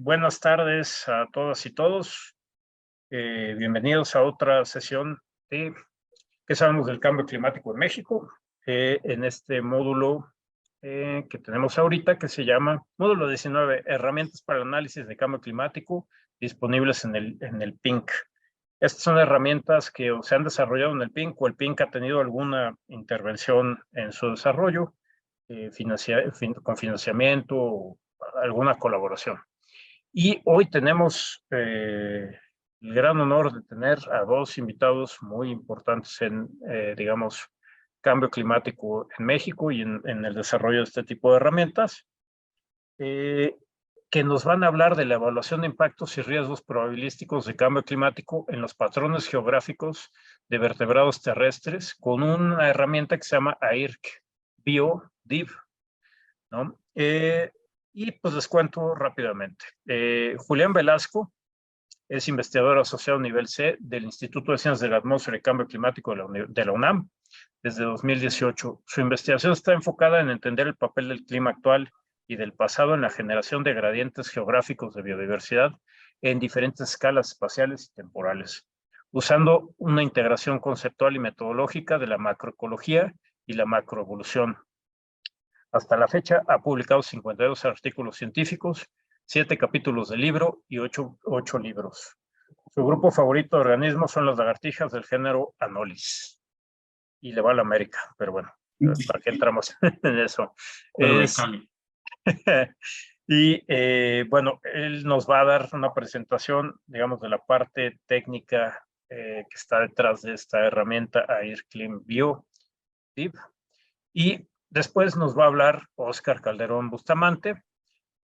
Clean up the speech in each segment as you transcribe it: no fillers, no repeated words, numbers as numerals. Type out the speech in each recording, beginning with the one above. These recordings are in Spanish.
Buenas tardes a todas y todos. Bienvenidos a otra sesión de ¿Qué sabemos del cambio climático en México? En este módulo que tenemos ahorita, que se llama Módulo 19, Herramientas para el análisis de cambio climático, disponibles en el PINC. Estas son herramientas que se han desarrollado en el PINC o el PINC ha tenido alguna intervención en su desarrollo, con financiamiento o alguna colaboración. Y hoy tenemos el gran honor de tener a dos invitados muy importantes en, digamos, cambio climático en México y en el desarrollo de este tipo de herramientas, que nos van a hablar de la evaluación de impactos y riesgos probabilísticos de cambio climático en los patrones geográficos de vertebrados terrestres con una herramienta que se llama AIRC-Bio-DIV, ¿no? Y pues les cuento rápidamente. Julián Velasco es investigador asociado nivel C del Instituto de Ciencias de la Atmósfera y Cambio Climático de la UNAM desde 2018. Su investigación está enfocada en entender el papel del clima actual y del pasado en la generación de gradientes geográficos de biodiversidad en diferentes escalas espaciales y temporales, usando una integración conceptual y metodológica de la macroecología y la macroevolución. Hasta la fecha ha publicado 52 artículos científicos, 7 capítulos de libro y 8 libros. Su grupo favorito de organismos son las lagartijas del género Anolis. Y le va a la América, pero bueno, ¿para qué entramos en eso? Y bueno, él nos va a dar una presentación, digamos, de la parte técnica que está detrás de esta herramienta AirClimBio. Y después nos va a hablar Óscar Calderón Bustamante,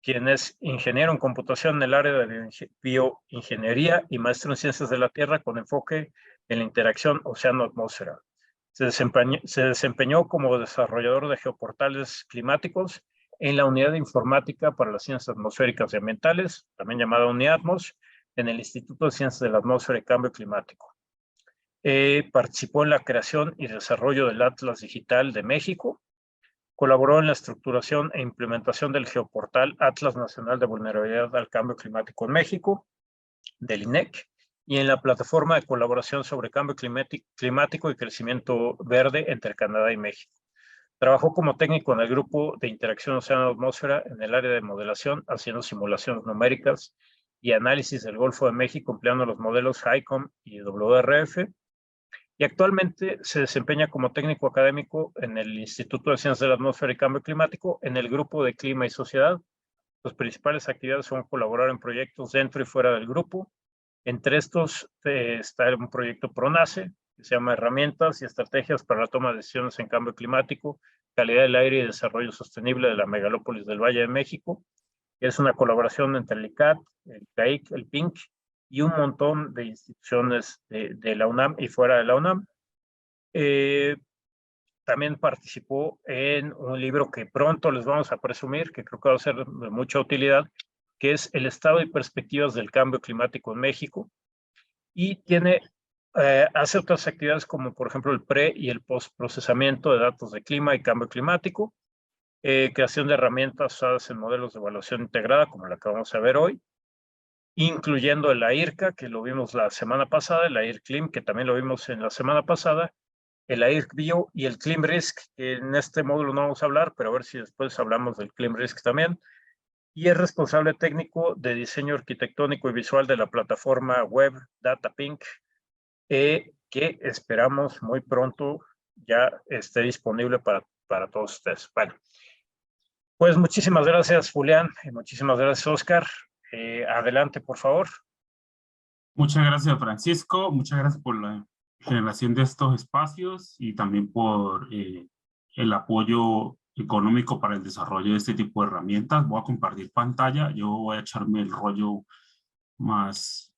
quien es ingeniero en computación en el área de bioingeniería y maestro en ciencias de la Tierra con enfoque en la interacción océano-atmósfera. Se desempeñó como desarrollador de geoportales climáticos en la Unidad de Informática para las Ciencias Atmosféricas y Ambientales, también llamada UNIATMOS, en el Instituto de Ciencias de la Atmósfera y Cambio Climático. Participó en la creación y desarrollo del Atlas Digital de México. Colaboró en la estructuración e implementación del geoportal Atlas Nacional de Vulnerabilidad al Cambio Climático en México, del INEC, y en la plataforma de colaboración sobre cambio climático y crecimiento verde entre Canadá y México. Trabajó como técnico en el grupo de interacción océano-atmósfera en el área de modelación, haciendo simulaciones numéricas y análisis del Golfo de México empleando los modelos HICOM y WRF. Y actualmente se desempeña como técnico académico en el Instituto de Ciencias de la Atmósfera y Cambio Climático en el grupo de Clima y Sociedad. Sus principales actividades son colaborar en proyectos dentro y fuera del grupo. Entre estos está un proyecto PRONACE, que se llama Herramientas y Estrategias para la Toma de Decisiones en Cambio Climático, Calidad del Aire y Desarrollo Sostenible de la Megalópolis del Valle de México. Es una colaboración entre el ICAT, el CAIC, el PINC y un montón de instituciones de la UNAM y fuera de la UNAM. También participó en un libro que pronto les vamos a presumir, que creo que va a ser de mucha utilidad, que es El Estado y Perspectivas del Cambio Climático en México. Y hace otras actividades como, por ejemplo, el pre- y el post-procesamiento de datos de clima y cambio climático, creación de herramientas usadas en modelos de evaluación integrada, como la que vamos a ver hoy, incluyendo el AIRCA, que lo vimos la semana pasada, el AIRCLIM, que también lo vimos en la semana pasada, el AIRC-Bio y el ClimRisk, que en este módulo no vamos a hablar, pero a ver si después hablamos del ClimRisk también. Y es responsable técnico de diseño arquitectónico y visual de la plataforma web DataPink, que esperamos muy pronto ya esté disponible para todos ustedes. Bueno, pues muchísimas gracias, Julián, y muchísimas gracias, Oscar. Adelante, por favor. Muchas gracias, Francisco. Muchas gracias por la generación de estos espacios y también por el apoyo económico para el desarrollo de este tipo de herramientas. Voy a compartir pantalla. Yo voy a echarme el rollo más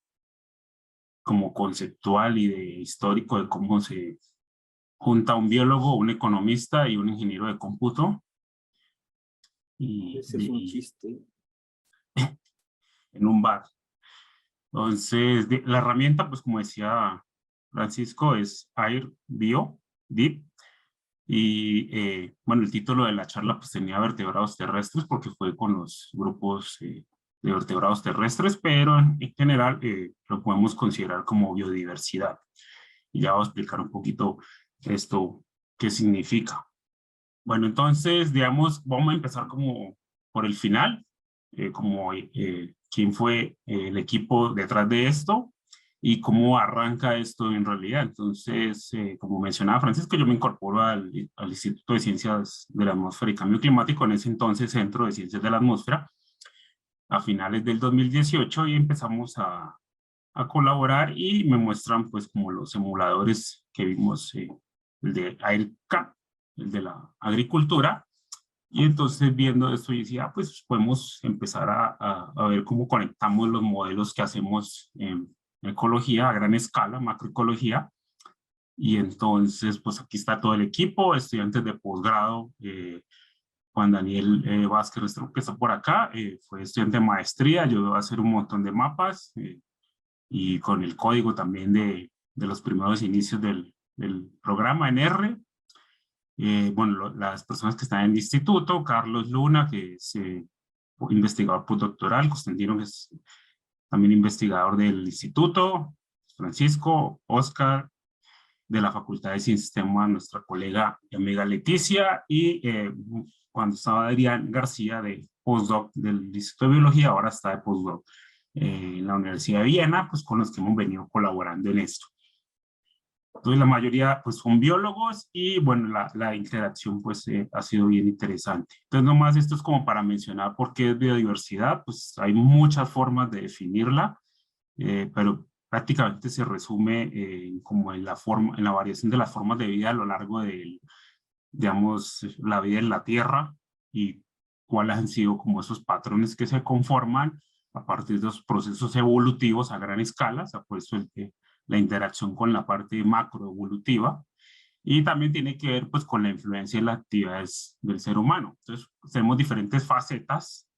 como conceptual y de histórico de cómo se junta un biólogo, un economista y un ingeniero de cómputo. Ese es un chiste. En un bar. Entonces, la herramienta, pues como decía Francisco, es AIR-Bio-DIV. Y bueno, el título de la charla pues tenía vertebrados terrestres porque fue con los grupos de vertebrados terrestres, pero en general lo podemos considerar como biodiversidad. Y ya voy a explicar un poquito esto, qué significa. Bueno, entonces, digamos, vamos a empezar como por el final, como quién fue el equipo detrás de esto y cómo arranca esto en realidad. Entonces, como mencionaba Francisco, yo me incorporo al Instituto de Ciencias de la Atmósfera y Cambio Climático, en ese entonces Centro de Ciencias de la Atmósfera, a finales del 2018, y empezamos a colaborar, y me muestran pues como los emuladores que vimos, el de AIRCA, el de la agricultura, y entonces viendo esto yo decía, pues podemos empezar a ver cómo conectamos los modelos que hacemos en ecología a gran escala, macroecología. Y entonces pues aquí está todo el equipo, estudiantes de posgrado, Juan Daniel Vázquez Restrepo, que está por acá, fue estudiante de maestría, ayudó a hacer un montón de mapas, y con el código también de los primeros inicios del programa en R. Bueno, las personas que están en el instituto, Carlos Luna, que es investigador postdoctoral, Constantino, que es también investigador del instituto, Francisco, Oscar, de la Facultad de Ciencias y Sistemas, nuestra colega y amiga Leticia, y cuando estaba Adrián García, de postdoc del Instituto de Biología, ahora está de postdoc en la Universidad de Viena, pues con los que hemos venido colaborando en esto. Entonces la mayoría pues son biólogos, y bueno, la interacción pues ha sido bien interesante. Entonces nomás esto es como para mencionar por qué es biodiversidad. Pues hay muchas formas de definirla, pero prácticamente se resume como en la variación de las formas de vida a lo largo de, digamos, la vida en la Tierra, y cuáles han sido como esos patrones que se conforman a partir de los procesos evolutivos a gran escala. O sea, por eso la interacción con la parte macroevolutiva, y también tiene que ver pues con la influencia de las actividades del ser humano. Entonces tenemos diferentes facetas.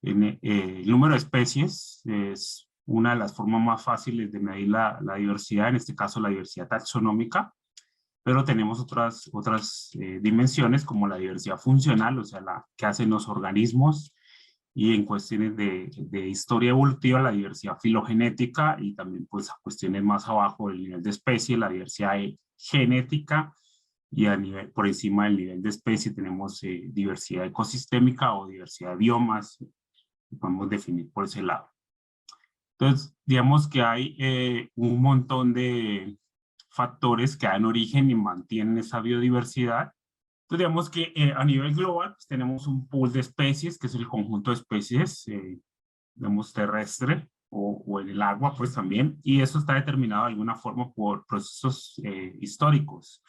El número de especies es una de las formas más fáciles de medir la diversidad, en este caso la diversidad taxonómica, pero tenemos otras dimensiones, como la diversidad funcional, o sea, la que hacen los organismos, y en cuestiones de historia evolutiva, la diversidad filogenética, y también pues a cuestiones más abajo del nivel de especie, la diversidad genética, y por encima del nivel de especie tenemos diversidad ecosistémica o diversidad de biomas, que podemos definir por ese lado. Entonces, digamos que hay un montón de factores que dan origen y mantienen esa biodiversidad. Entonces, digamos que a nivel global pues, tenemos un pool de especies, que es el conjunto de especies, digamos, terrestre o en el agua, pues también, y eso está determinado de alguna forma por procesos históricos: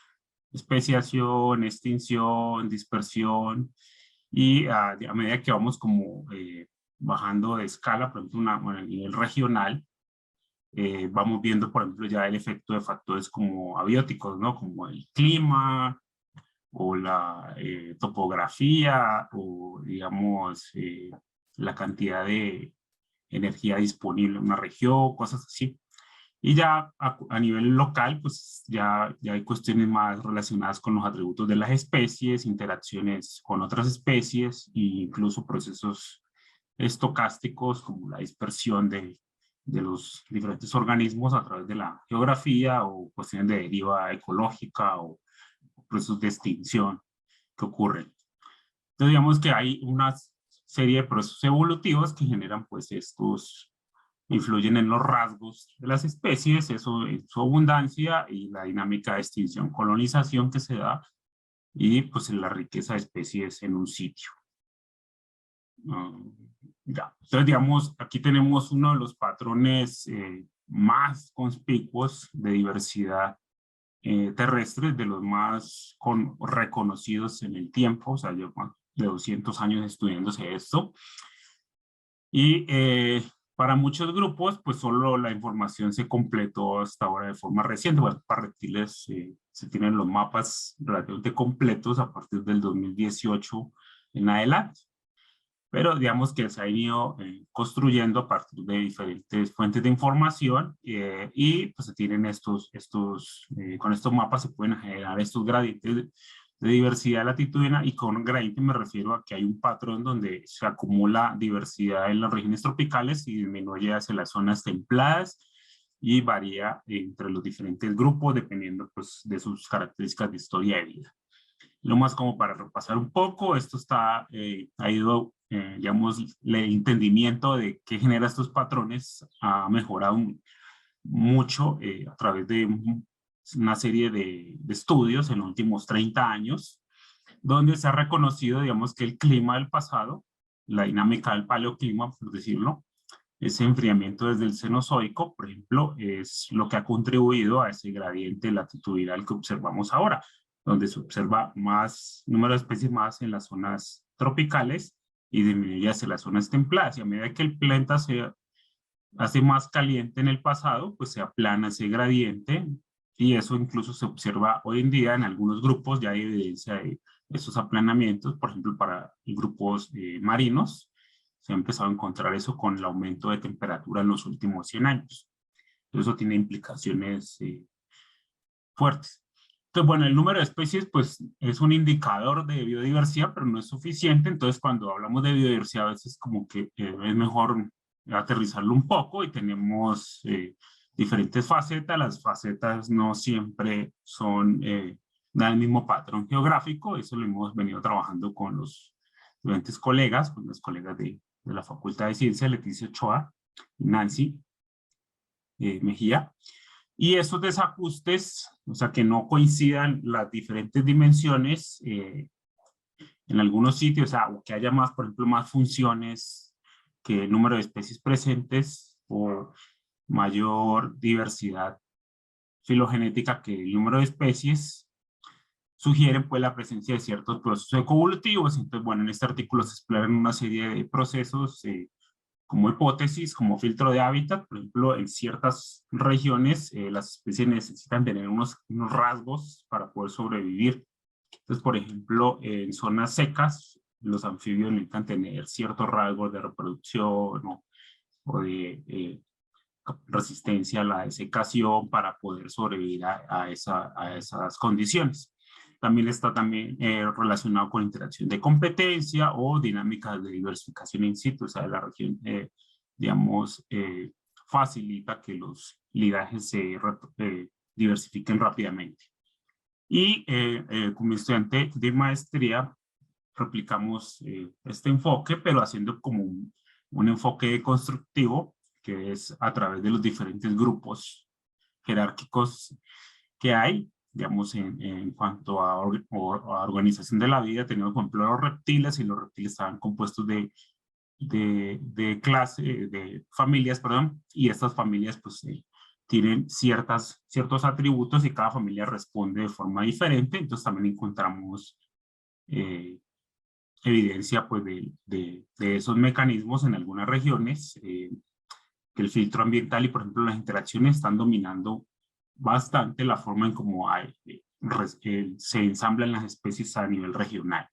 especiación, extinción, dispersión, y a medida que vamos como bajando de escala, por ejemplo, a nivel regional, vamos viendo, por ejemplo, ya el efecto de factores como abióticos, ¿no? Como el clima, o la topografía, o digamos, la cantidad de energía disponible en una región, cosas así. Y ya a nivel local, pues ya hay cuestiones más relacionadas con los atributos de las especies, interacciones con otras especies, e incluso procesos estocásticos como la dispersión de los diferentes organismos a través de la geografía, o cuestiones de deriva ecológica, o procesos de extinción que ocurren. Entonces digamos que hay una serie de procesos evolutivos que generan pues influyen en los rasgos de las especies, eso, en su abundancia, y la dinámica de extinción-colonización que se da, y pues en la riqueza de especies en un sitio. Ya. Entonces, digamos, aquí tenemos uno de los patrones más conspicuos de diversidad terrestre, de los más reconocidos en el tiempo. O sea, yo de 200 años estudiándose esto. Y para muchos grupos, pues solo la información se completó hasta ahora de forma reciente. Bueno, para reptiles se tienen los mapas relativamente completos a partir del 2018 en adelante. Pero digamos que se ha ido construyendo a partir de diferentes fuentes de información, y pues se tienen con estos mapas se pueden generar estos gradientes de diversidad latitudinal, y con gradiente me refiero a que hay un patrón donde se acumula diversidad en las regiones tropicales y disminuye hacia las zonas templadas y varía entre los diferentes grupos dependiendo pues, de sus características de historia de vida. Lo más como para repasar un poco, esto está, ha ido, digamos, el entendimiento de qué genera estos patrones ha mejorado mucho a través de una serie de estudios en los últimos 30 años, donde se ha reconocido, digamos, que el clima del pasado, la dinámica del paleoclima, por decirlo, ese enfriamiento desde el Cenozoico, por ejemplo, es lo que ha contribuido a ese gradiente latitudinal que observamos ahora, donde se observa más número de especies más en las zonas tropicales y disminuye hacia las zonas templadas. Y a medida que el planeta se hace más caliente en el pasado, pues se aplana ese gradiente, y eso incluso se observa hoy en día en algunos grupos, ya hay evidencia de esos aplanamientos, por ejemplo, para grupos marinos, se ha empezado a encontrar eso con el aumento de temperatura en los últimos 100 años. Entonces, eso tiene implicaciones fuertes. Entonces, bueno, el número de especies, pues, es un indicador de biodiversidad, pero no es suficiente. Entonces, cuando hablamos de biodiversidad, a veces como que es mejor aterrizarlo un poco, y tenemos diferentes facetas. Las facetas no siempre son dan el mismo patrón geográfico. Eso lo hemos venido trabajando con los diferentes colegas, con los colegas de la Facultad de Ciencias, Leticia Ochoa y Nancy Mejía. Y esos desajustes, o sea, que no coincidan las diferentes dimensiones en algunos sitios, o sea, o que haya más, por ejemplo, más funciones que el número de especies presentes, o mayor diversidad filogenética que el número de especies, sugieren pues la presencia de ciertos procesos ecoevolutivos. Entonces, bueno, en este artículo se exploran una serie de procesos como hipótesis, como filtro de hábitat. Por ejemplo, en ciertas regiones las especies necesitan tener unos rasgos para poder sobrevivir. Entonces, por ejemplo, en zonas secas, los anfibios necesitan tener ciertos rasgos de reproducción o de resistencia a la desecación para poder sobrevivir a esas condiciones. También está relacionado con interacción de competencia o dinámicas de diversificación in situ, o sea, la región, digamos, facilita que los lidajes se diversifiquen rápidamente. Y como estudiante de maestría, replicamos este enfoque, pero haciendo como un enfoque constructivo, que es a través de los diferentes grupos jerárquicos que hay, digamos, en cuanto a organización de la vida. Tenemos, por ejemplo, los reptiles, y los reptiles estaban compuestos de familias, perdón, y estas familias, pues, tienen ciertos atributos, y cada familia responde de forma diferente. Entonces, también encontramos evidencia, pues, de esos mecanismos en algunas regiones, que el filtro ambiental y, por ejemplo, las interacciones están dominando bastante la forma en cómo se ensamblan las especies a nivel regional.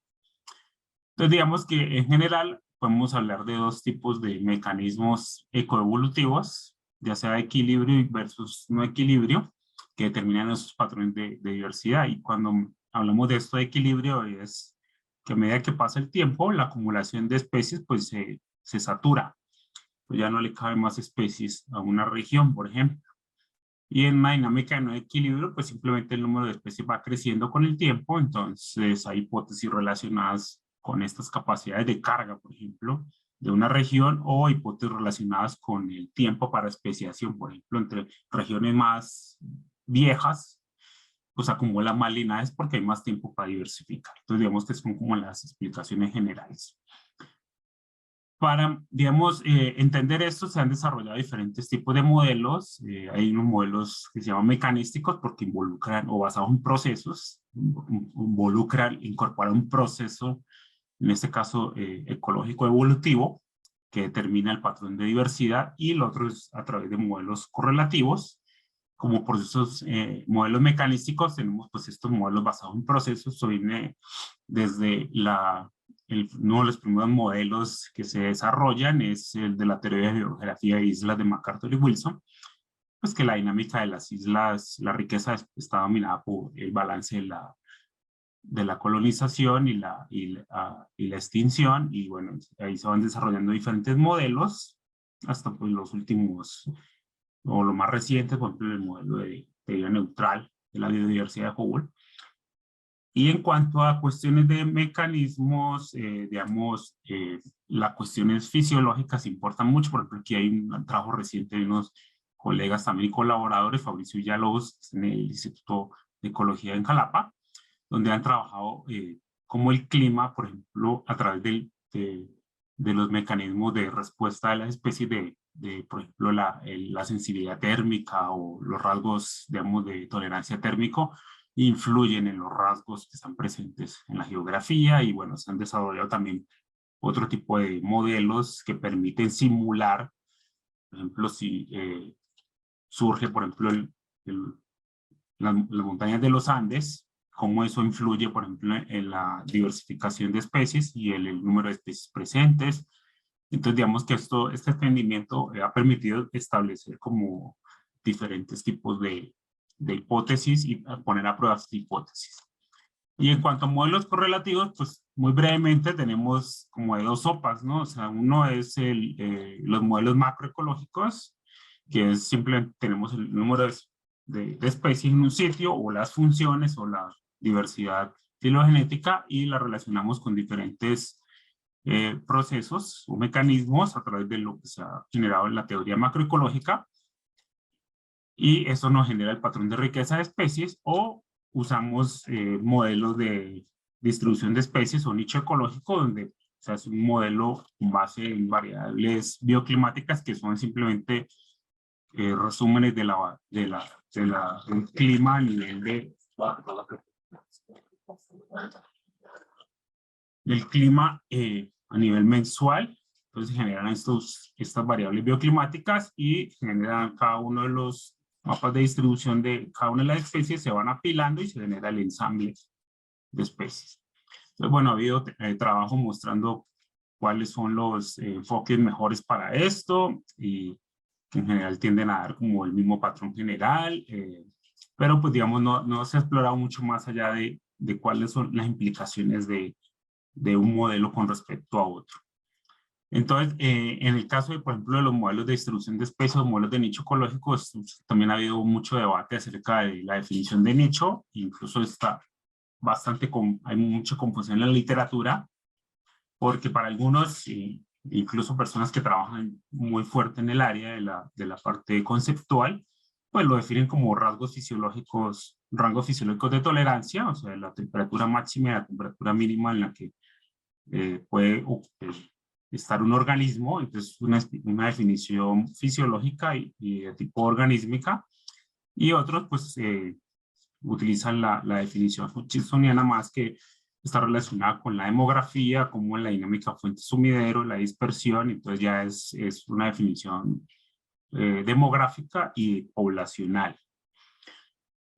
Entonces, digamos que en general podemos hablar de dos tipos de mecanismos ecoevolutivos, ya sea equilibrio versus no equilibrio, que determinan esos patrones de diversidad. Y cuando hablamos de esto de equilibrio, es que a medida que pasa el tiempo, la acumulación de especies pues se satura. Pues ya no le caben más especies a una región, por ejemplo. Y en una dinámica de no equilibrio, pues simplemente el número de especies va creciendo con el tiempo. Entonces hay hipótesis relacionadas con estas capacidades de carga, por ejemplo, de una región, o hipótesis relacionadas con el tiempo para especiación. Por ejemplo, entre regiones más viejas, pues acumulan más linajes porque hay más tiempo para diversificar. Entonces, digamos que son como las explicaciones generales. Para, digamos, entender esto, se han desarrollado diferentes tipos de modelos. Hay unos modelos que se llaman mecanísticos porque involucran, o basados en procesos, incorporar un proceso, en este caso ecológico evolutivo, que determina el patrón de diversidad, y el otro es a través de modelos correlativos. Como procesos, modelos mecanísticos, tenemos pues estos modelos basados en procesos. Esto viene desde uno de los primeros modelos que se desarrollan es el de la teoría de geografía de islas de MacArthur y Wilson, pues que la dinámica de las islas, la riqueza está dominada por el balance de la colonización y la extinción, y bueno, ahí se van desarrollando diferentes modelos, hasta pues los últimos, o lo más reciente, por ejemplo, el modelo de vida neutral de la biodiversidad de Hubble. Y en cuanto a cuestiones de mecanismos, digamos, las cuestiones fisiológicas importan mucho. Por ejemplo, aquí hay un trabajo reciente de unos colegas también y colaboradores, Fabricio Villalobos, en el Instituto de Ecología en Jalapa, donde han trabajado cómo el clima, por ejemplo, a través de los mecanismos de respuesta de las especies por ejemplo, la sensibilidad térmica o los rasgos, digamos, de tolerancia térmico, influyen en los rasgos que están presentes en la geografía, y bueno, se han desarrollado también otro tipo de modelos que permiten simular, por ejemplo, si surge, por ejemplo, las montañas de los Andes, cómo eso influye, por ejemplo, en la diversificación de especies y el número de especies presentes. Entonces, digamos que este entendimiento ha permitido establecer como diferentes tipos de hipótesis y poner a prueba estas hipótesis. Y en cuanto a modelos correlativos, pues muy brevemente tenemos como de dos sopas, ¿no? O sea, uno es los modelos macroecológicos, que es simplemente tenemos el número de especies en un sitio, o las funciones, o la diversidad filogenética, y la relacionamos con diferentes procesos o mecanismos a través de lo que se ha generado en la teoría macroecológica, y eso nos genera el patrón de riqueza de especies. O usamos modelos de distribución de especies o nicho ecológico, donde se hace un modelo con base en variables bioclimáticas, que son simplemente resúmenes del clima a nivel del clima a nivel mensual. Entonces generan estas variables bioclimáticas y generan cada uno de los mapas de distribución de cada una de las especies, se van apilando y se genera el ensamble de especies. Entonces, bueno, ha habido trabajo mostrando cuáles son los enfoques mejores para esto, y en general tienden a dar como el mismo patrón general, pero pues digamos no se ha explorado mucho más allá de cuáles son las implicaciones de un modelo con respecto a otro. Entonces, en el caso de, por ejemplo, de los modelos de distribución de especies o modelos de nicho ecológico, también ha habido mucho debate acerca de la definición de nicho. Incluso hay mucha confusión en la literatura, porque para algunos, incluso personas que trabajan muy fuerte en el área de la parte conceptual, pues lo definen como rangos fisiológicos de tolerancia, o sea, la temperatura máxima y la temperatura mínima en la que puede estar un organismo. Entonces una definición fisiológica y de tipo organísmica. Y otros pues utilizan la definición hutchinsoniana más, que está relacionada con la demografía, como en la dinámica fuente-sumidero, la dispersión. Entonces ya es una definición demográfica y poblacional.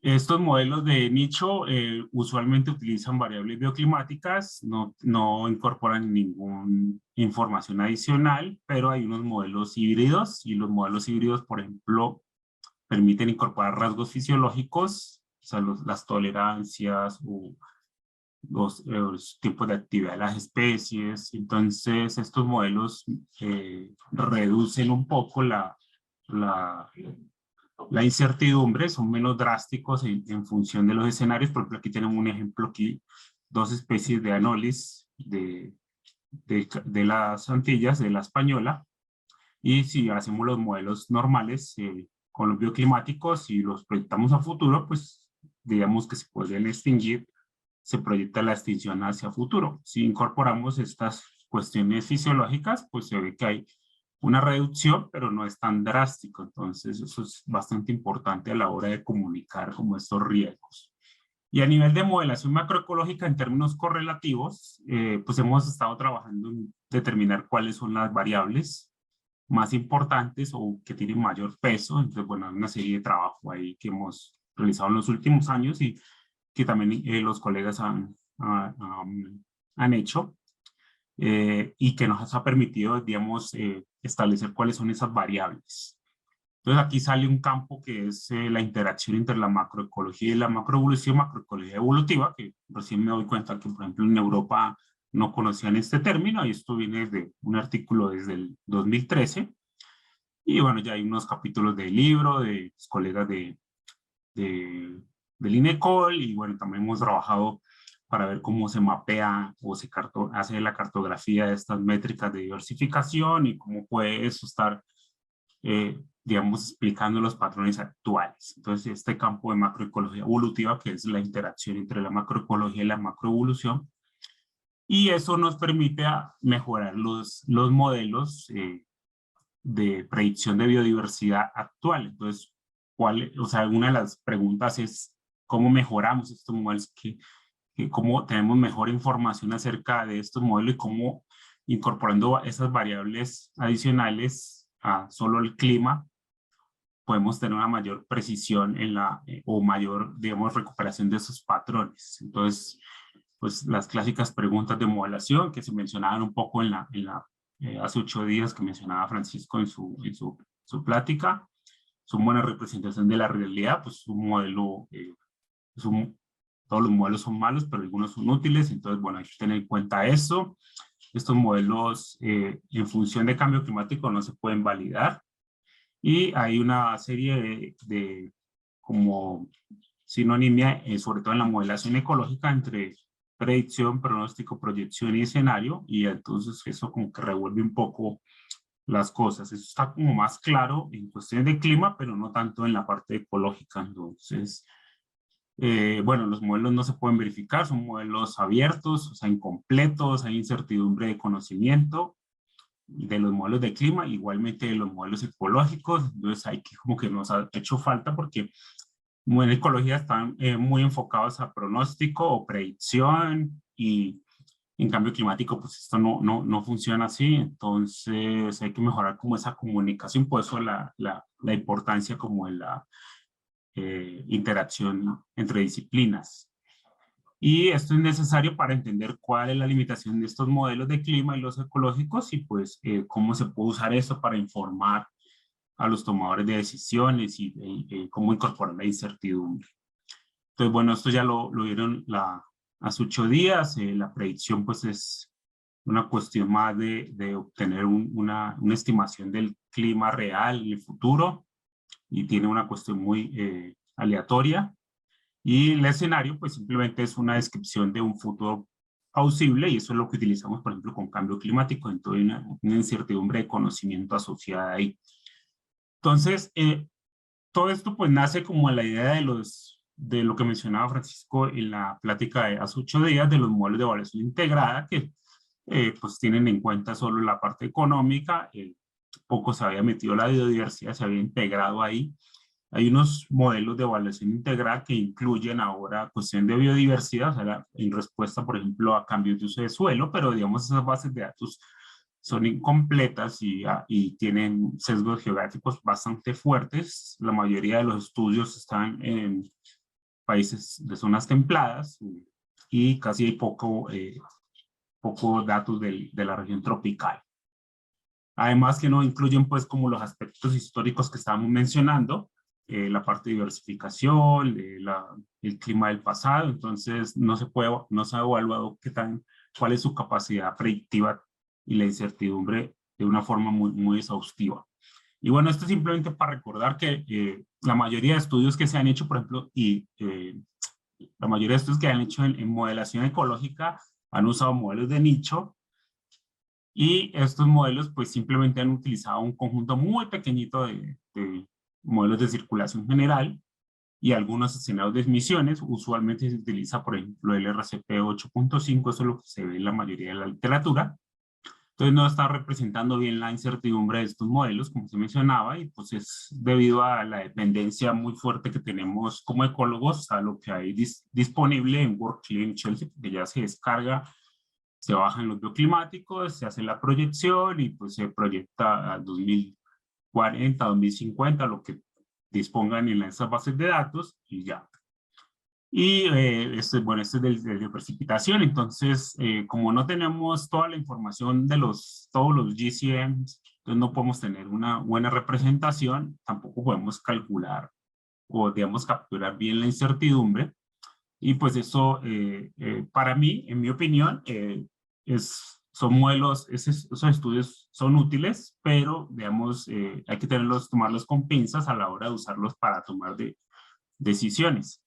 Estos modelos de nicho usualmente utilizan variables bioclimáticas, no incorporan ninguna información adicional, pero hay unos modelos híbridos, y los modelos híbridos, por ejemplo, permiten incorporar rasgos fisiológicos, o sea, las tolerancias o los tipos de actividad de las especies. Entonces, estos modelos reducen un poco la incertidumbre, son menos drásticos en función de los escenarios. Por ejemplo, aquí tenemos un ejemplo aquí, dos especies de Anolis de las Antillas, de la Española, y si hacemos los modelos normales con los bioclimáticos y los proyectamos a futuro, pues digamos que se pueden extinguir, se proyecta la extinción hacia futuro. Si incorporamos estas cuestiones fisiológicas, pues se ve que hay una reducción, pero no es tan drástico. Entonces eso es bastante importante a la hora de comunicar como estos riesgos. Y a nivel de modelación macroecológica en términos correlativos, pues hemos estado trabajando en determinar cuáles son las variables más importantes o que tienen mayor peso. Entonces, bueno, hay una serie de trabajo ahí que hemos realizado en los últimos años y que también los colegas han hecho, y que nos ha permitido, digamos, establecer cuáles son esas variables. Entonces aquí sale un campo que es la interacción entre la macroecología y la macroevolución, macroecología evolutiva, que recién me doy cuenta que, por ejemplo, en Europa no conocían este término, y esto viene de un artículo desde el 2013. Y bueno, ya hay unos capítulos del libro de los colegas del INECOL, y bueno, también hemos trabajado para ver cómo se mapea o se hace la cartografía de estas métricas de diversificación y cómo puede eso estar, digamos, explicando los patrones actuales. Entonces, este campo de macroecología evolutiva, que es la interacción entre la macroecología y la macroevolución, y eso nos permite mejorar los modelos de predicción de biodiversidad actual. Entonces, o sea, una de las preguntas es cómo mejoramos estos modelos, cómo tenemos mejor información acerca de estos modelos y cómo, incorporando esas variables adicionales a solo el clima, podemos tener una mayor precisión en o mayor, digamos, recuperación de esos patrones. Entonces, pues las clásicas preguntas de modelación que se mencionaban un poco hace 8 días que mencionaba Francisco en su plática, son buena representación de la realidad. Pues un modelo, todos los modelos son malos, pero algunos son útiles. Entonces, bueno, hay que tener en cuenta eso. Estos modelos en función de cambio climático no se pueden validar. Y hay una serie de como sinonimia, sobre todo en la modelación ecológica, entre predicción, pronóstico, proyección y escenario, y entonces eso como que revuelve un poco las cosas. Eso está como más claro en cuestiones de clima, pero no tanto en la parte ecológica. Entonces, bueno, los modelos no se pueden verificar, son modelos abiertos, o sea, incompletos, hay incertidumbre de conocimiento de los modelos de clima, igualmente de los modelos ecológicos. Entonces hay que como que nos ha hecho falta, porque en ecología están muy enfocados a pronóstico o predicción, y en cambio climático pues esto no funciona así. Entonces hay que mejorar como esa comunicación, por eso la importancia como de la interacción entre disciplinas. Y esto es necesario para entender cuál es la limitación de estos modelos de clima y los ecológicos, y pues cómo se puede usar eso para informar a los tomadores de decisiones, y cómo incorporar la incertidumbre. Entonces, bueno, esto ya lo vieron hace 8 días. La predicción pues es una cuestión más de obtener una estimación del clima real en el futuro, y tiene una cuestión muy aleatoria. Y el escenario pues simplemente es una descripción de un futuro plausible, y eso es lo que utilizamos, por ejemplo, con cambio climático. Entonces hay una incertidumbre de conocimiento asociada ahí. Entonces, todo esto pues nace como la idea de lo que mencionaba Francisco en la plática de hace 8 días, de los modelos de evaluación integrada, que pues tienen en cuenta solo la parte económica. Poco se había metido la biodiversidad, se había integrado ahí. Hay unos modelos de evaluación integral que incluyen ahora cuestión de biodiversidad, o sea, en respuesta, por ejemplo, a cambios de uso de suelo, pero digamos esas bases de datos son incompletas y tienen sesgos geográficos bastante fuertes. La mayoría de los estudios están en países de zonas templadas, y casi hay poco datos de la región tropical. Además que no incluyen pues como los aspectos históricos que estábamos mencionando, la parte de diversificación, el clima del pasado. Entonces no se ha evaluado cuál es su capacidad predictiva y la incertidumbre de una forma muy exhaustiva. Y bueno, esto es simplemente para recordar que la mayoría de estudios que se han hecho, por ejemplo, la mayoría de estudios que han hecho en modelación ecológica han usado modelos de nicho, y estos modelos pues simplemente han utilizado un conjunto muy pequeñito de modelos de circulación general y algunos escenarios de emisiones. Usualmente se utiliza, por ejemplo, el RCP 8.5, eso es lo que se ve en la mayoría de la literatura. Entonces no está representando bien la incertidumbre de estos modelos, como se mencionaba, y pues es debido a la dependencia muy fuerte que tenemos como ecólogos a lo que hay disponible en WorldClim en Chelsea, que ya se descarga, se bajan los bioclimáticos, se hace la proyección y pues se proyecta a 2040, 2050, lo que dispongan en esas bases de datos, y ya. Y bueno, este es de precipitación. Entonces, como no tenemos toda la información de todos los GCMs Entonces no podemos tener una buena representación, tampoco podemos calcular o, digamos, capturar bien la incertidumbre. Y pues eso, para mí, en mi opinión, son modelos, esos estudios son útiles, pero, digamos, hay que tomarlos con pinzas a la hora de usarlos para tomar decisiones.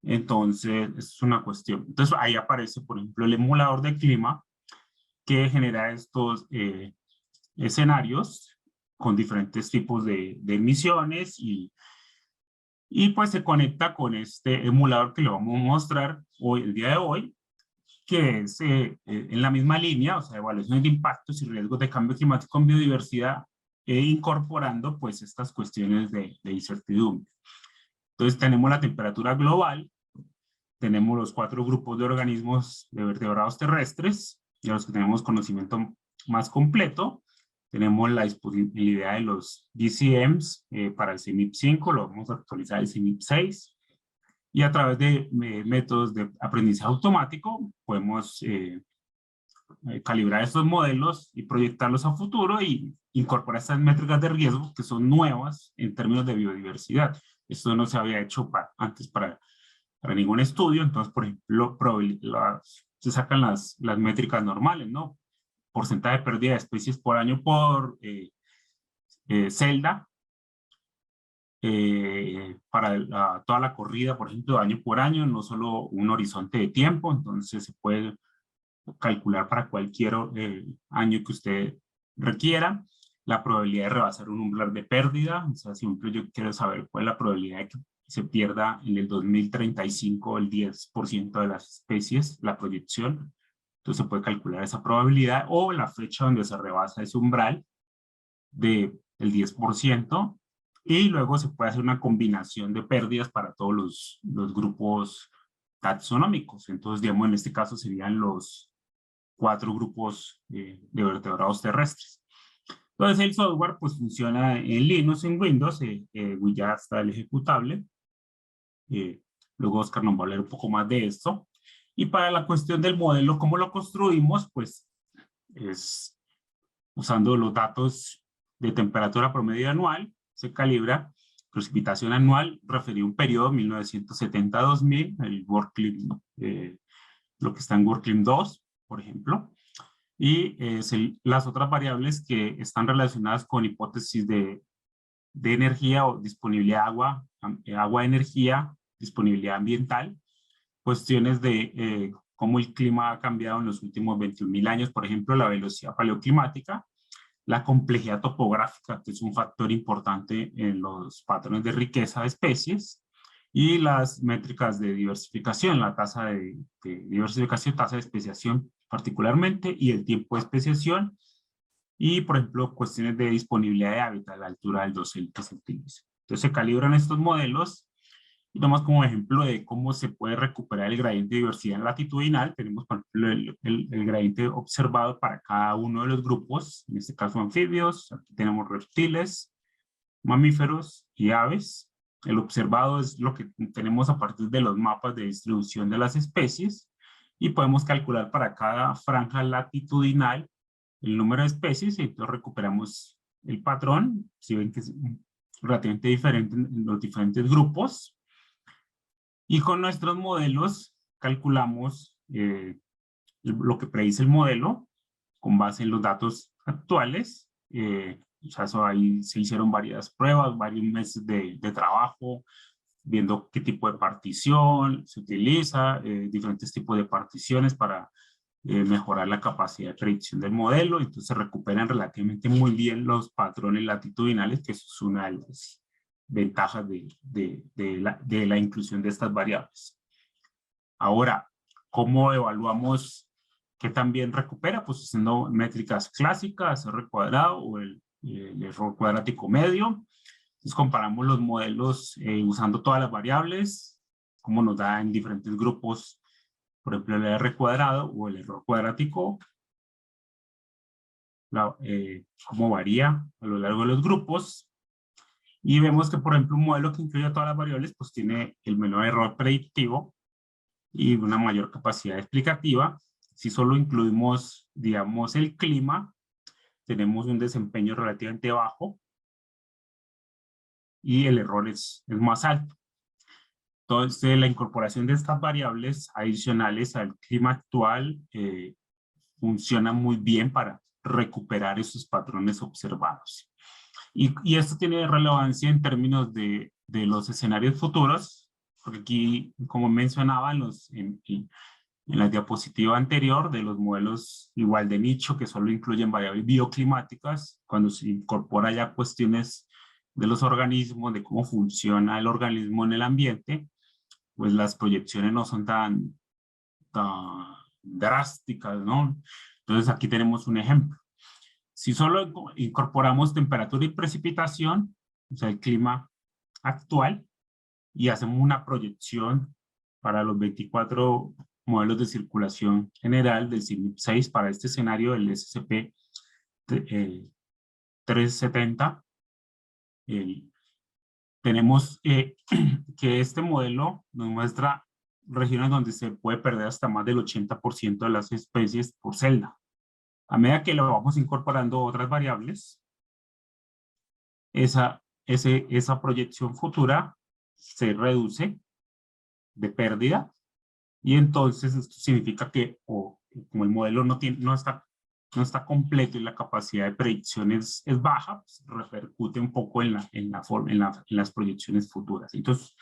Entonces, es una cuestión. Entonces, ahí aparece, por ejemplo, el emulador de clima que genera estos escenarios con diferentes tipos de emisiones y pues se conecta con este emulador que le vamos a mostrar hoy, el día de hoy, que es en la misma línea, o sea, evaluación de impactos y riesgos de cambio climático en biodiversidad, incorporando pues estas cuestiones de incertidumbre. Entonces tenemos la temperatura global, tenemos los 4 grupos de organismos de vertebrados terrestres, de los que tenemos conocimiento más completo. Tenemos la disponibilidad de los DCMs para el CMIP 5, lo vamos a actualizar al CMIP 6. Y a través de métodos de aprendizaje automático podemos calibrar estos modelos y proyectarlos a futuro y incorporar estas métricas de riesgo que son nuevas en términos de biodiversidad. Esto no se había hecho antes para ningún estudio. Entonces, por ejemplo, se sacan las métricas normales, ¿no? Porcentaje de pérdida de especies por año por celda, para toda la corrida, por ejemplo, año por año, no solo un horizonte de tiempo. Entonces se puede calcular para cualquier año que usted requiera la probabilidad de rebasar un umbral de pérdida. O sea, siempre yo quiero saber cuál es la probabilidad de que se pierda en el 2035 el 10% de las especies, la proyección. Entonces se puede calcular esa probabilidad o la fecha donde se rebasa ese umbral del 10%. Y luego se puede hacer una combinación de pérdidas para todos los grupos taxonómicos. Entonces, digamos, en este caso serían los 4 grupos de vertebrados terrestres. Entonces, el software pues funciona en Linux, en Windows, ya está el ejecutable. Luego Oscar nos va a hablar un poco más de esto. Y para la cuestión del modelo, ¿cómo lo construimos? Pues es usando los datos de temperatura promedio anual, se calibra precipitación anual, referido a un periodo 1970-2000, el WorldClim, lo que está en WorldClim 2, por ejemplo, y las otras variables que están relacionadas con hipótesis de energía o disponibilidad de agua, energía, disponibilidad ambiental, cuestiones de cómo el clima ha cambiado en los últimos 21.000 años, por ejemplo, la velocidad paleoclimática, la complejidad topográfica, que es un factor importante en los patrones de riqueza de especies, y las métricas de diversificación, la tasa de diversificación, tasa de especiación particularmente, y el tiempo de especiación, y por ejemplo cuestiones de disponibilidad de hábitat, la altura del dosel que se utiliza. Entonces se calibran estos modelos y nomás como ejemplo de cómo se puede recuperar el gradiente de diversidad latitudinal. Tenemos por ejemplo el gradiente observado para cada uno de los grupos, en este caso anfibios, aquí tenemos reptiles, mamíferos y aves. El observado es lo que tenemos a partir de los mapas de distribución de las especies y podemos calcular para cada franja latitudinal el número de especies y entonces recuperamos el patrón. Si ven que es relativamente diferente en los diferentes grupos. Y con nuestros modelos calculamos lo que predice el modelo con base en los datos actuales. O sea, ahí se hicieron varias pruebas, varios meses de trabajo, viendo qué tipo de partición se utiliza, diferentes tipos de particiones para mejorar la capacidad de predicción del modelo. Entonces se recuperan relativamente muy bien los patrones latitudinales, que eso es una de las ventajas de la inclusión de estas variables. Ahora, ¿cómo evaluamos qué también recupera? Pues usando métricas clásicas, R cuadrado o el error cuadrático medio. Entonces comparamos los modelos usando todas las variables, como nos da en diferentes grupos, por ejemplo el R cuadrado o el error cuadrático, cómo varía a lo largo de los grupos. Y vemos que, por ejemplo, un modelo que incluye todas las variables, pues tiene el menor error predictivo y una mayor capacidad explicativa. Si solo incluimos, digamos, el clima, tenemos un desempeño relativamente bajo y el error es más alto. Entonces, la incorporación de estas variables adicionales al clima actual funciona muy bien para recuperar esos patrones observados. Y esto tiene relevancia en términos de los escenarios futuros, porque aquí, como mencionaba en la diapositiva anterior, de los modelos igual de nicho que solo incluyen variables bioclimáticas, cuando se incorpora ya cuestiones de los organismos, de cómo funciona el organismo en el ambiente, pues las proyecciones no son tan drásticas, ¿no? Entonces aquí tenemos un ejemplo. Si solo incorporamos temperatura y precipitación, o sea, el clima actual, y hacemos una proyección para los 24 modelos de circulación general del CIMIP 6 para este escenario del SCP 370, tenemos que este modelo nos muestra regiones donde se puede perder hasta más del 80% de las especies por celda. A medida que lo vamos incorporando otras variables, esa proyección futura se reduce de pérdida, y entonces esto significa que como el modelo no está completo y la capacidad de predicción es baja, pues repercute un poco en las proyecciones futuras. Entonces,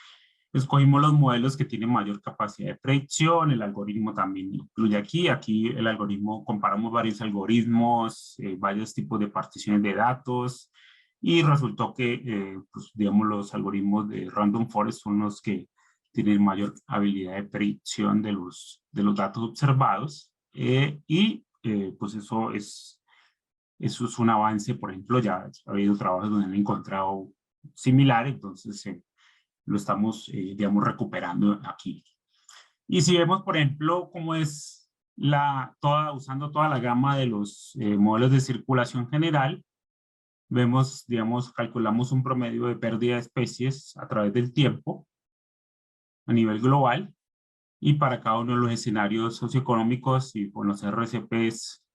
escogimos los modelos que tienen mayor capacidad de predicción, el algoritmo también incluye aquí el algoritmo, comparamos varios algoritmos, varios tipos de particiones de datos, y resultó que, pues, digamos, los algoritmos de Random Forest son los que tienen mayor habilidad de predicción de los datos observados, pues eso es un avance. Por ejemplo, ya ha habido trabajos donde han encontrado similar, entonces lo estamos, digamos, recuperando aquí. Y si vemos, por ejemplo, cómo es usando toda la gama de los modelos de circulación general, vemos, digamos, calculamos un promedio de pérdida de especies a través del tiempo a nivel global, y para cada uno de los escenarios socioeconómicos y con los RCPs.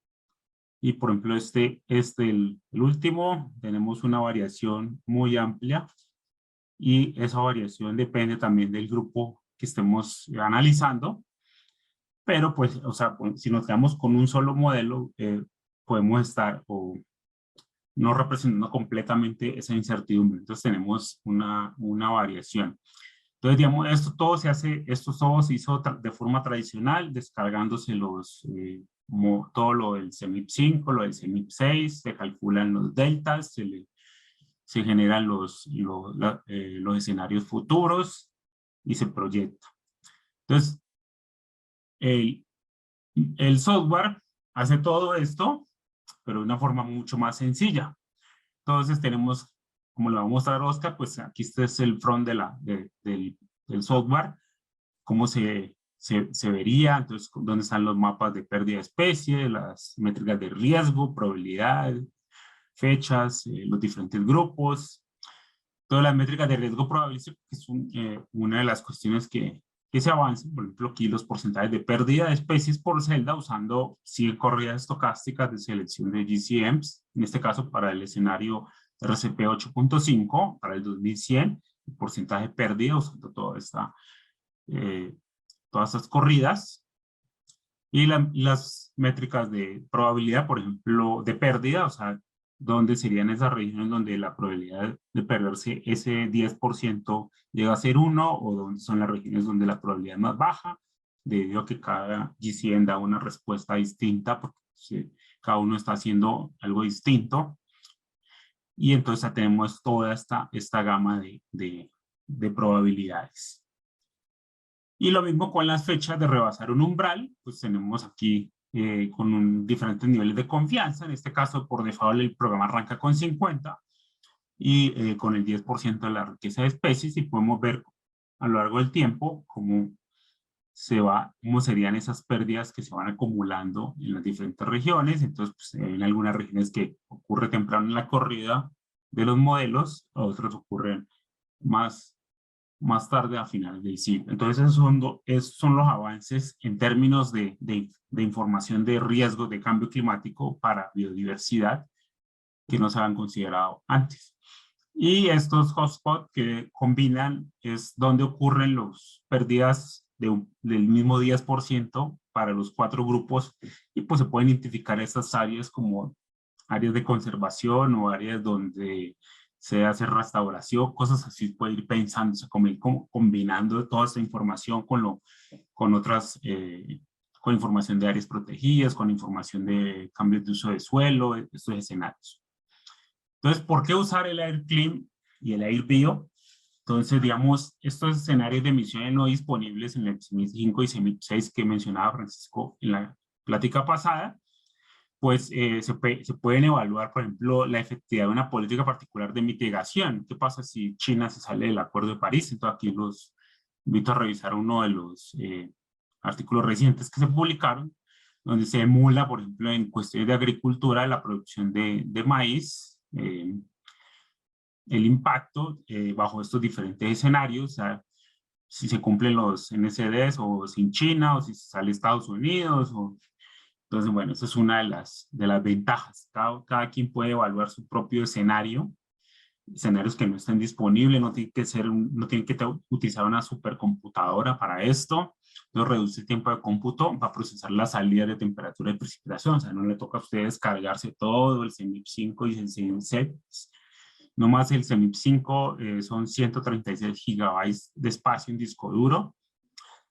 Y por ejemplo, el último, tenemos una variación muy amplia, y esa variación depende también del grupo que estemos analizando. Pero pues, o sea, si nos quedamos con un solo modelo, podemos estar no representando completamente esa incertidumbre. Entonces tenemos una variación. Entonces, digamos, esto todo se hizo de forma tradicional, descargándose todo lo del CEMIP 5, lo del CEMIP 6, se calculan los deltas, se generan los escenarios futuros y se proyecta. Entonces, el software hace todo esto, pero de una forma mucho más sencilla. Entonces tenemos, como le va a mostrar Oscar, pues aquí este es el front del software, cómo se vería, entonces dónde están los mapas de pérdida de especie, las métricas de riesgo, probabilidad, fechas, los diferentes grupos, todas las métricas de riesgo probabilístico, que es una de las cuestiones que se avanzan. Por ejemplo, aquí los porcentajes de pérdida de especies por celda usando 100 corridas estocásticas de selección de GCMs, en este caso para el escenario RCP 8.5, para el 2100, el porcentaje de pérdida usando todas estas corridas, y las métricas de probabilidad, por ejemplo, de pérdida, o sea, dónde serían esas regiones donde la probabilidad de perderse ese 10% llega a ser 1, o dónde son las regiones donde la probabilidad es más baja, debido a que cada GCM da una respuesta distinta, porque cada uno está haciendo algo distinto. Y entonces ya tenemos toda esta gama de probabilidades. Y lo mismo con las fechas de rebasar un umbral, pues tenemos aquí con diferentes niveles de confianza. En este caso, por default, el programa arranca con 50 y con el 10% de la riqueza de especies, y podemos ver a lo largo del tiempo cómo serían esas pérdidas que se van acumulando en las diferentes regiones. Entonces, pues, en algunas regiones que ocurre temprano en la corrida de los modelos, otras ocurren más tarde, a finales de diciembre. Entonces, esos son los avances en términos de información de riesgos de cambio climático para biodiversidad que no se habían considerado antes. Y estos hotspots que combinan es donde ocurren las pérdidas del mismo 10% para los 4 grupos, y pues se pueden identificar estas áreas como áreas de conservación o áreas donde se hace restauración, cosas así. Puede ir pensando, como combinando toda esta información con otras, con información de áreas protegidas, con información de cambios de uso de suelo, estos escenarios. Entonces, ¿por qué usar el AirClim y el AirBio? Entonces, digamos, estos escenarios de emisiones no disponibles en el CEMIP 5 y CEMIP 6 que mencionaba Francisco en la plática pasada, pues se pueden evaluar, por ejemplo, la efectividad de una política particular de mitigación. ¿Qué pasa si China se sale del Acuerdo de París? Entonces, aquí los invito a revisar uno de los artículos recientes que se publicaron, donde se emula, por ejemplo, en cuestiones de agricultura, la producción de maíz, el impacto bajo estos diferentes escenarios, o sea, si se cumplen los NCDs o sin China, o si se sale Estados Unidos. Entonces, bueno, esa es una de las ventajas. Cada quien puede evaluar su propio escenario, escenarios que no estén disponibles, no tienen que utilizar una supercomputadora para esto. Entonces, reduce el tiempo de cómputo para procesar la salida de temperatura y precipitación. O sea, no le toca a ustedes cargarse todo el CEMIP 5 y el CEMIP 6. No más el CEMIP 5 son 136 gigabytes de espacio en disco duro.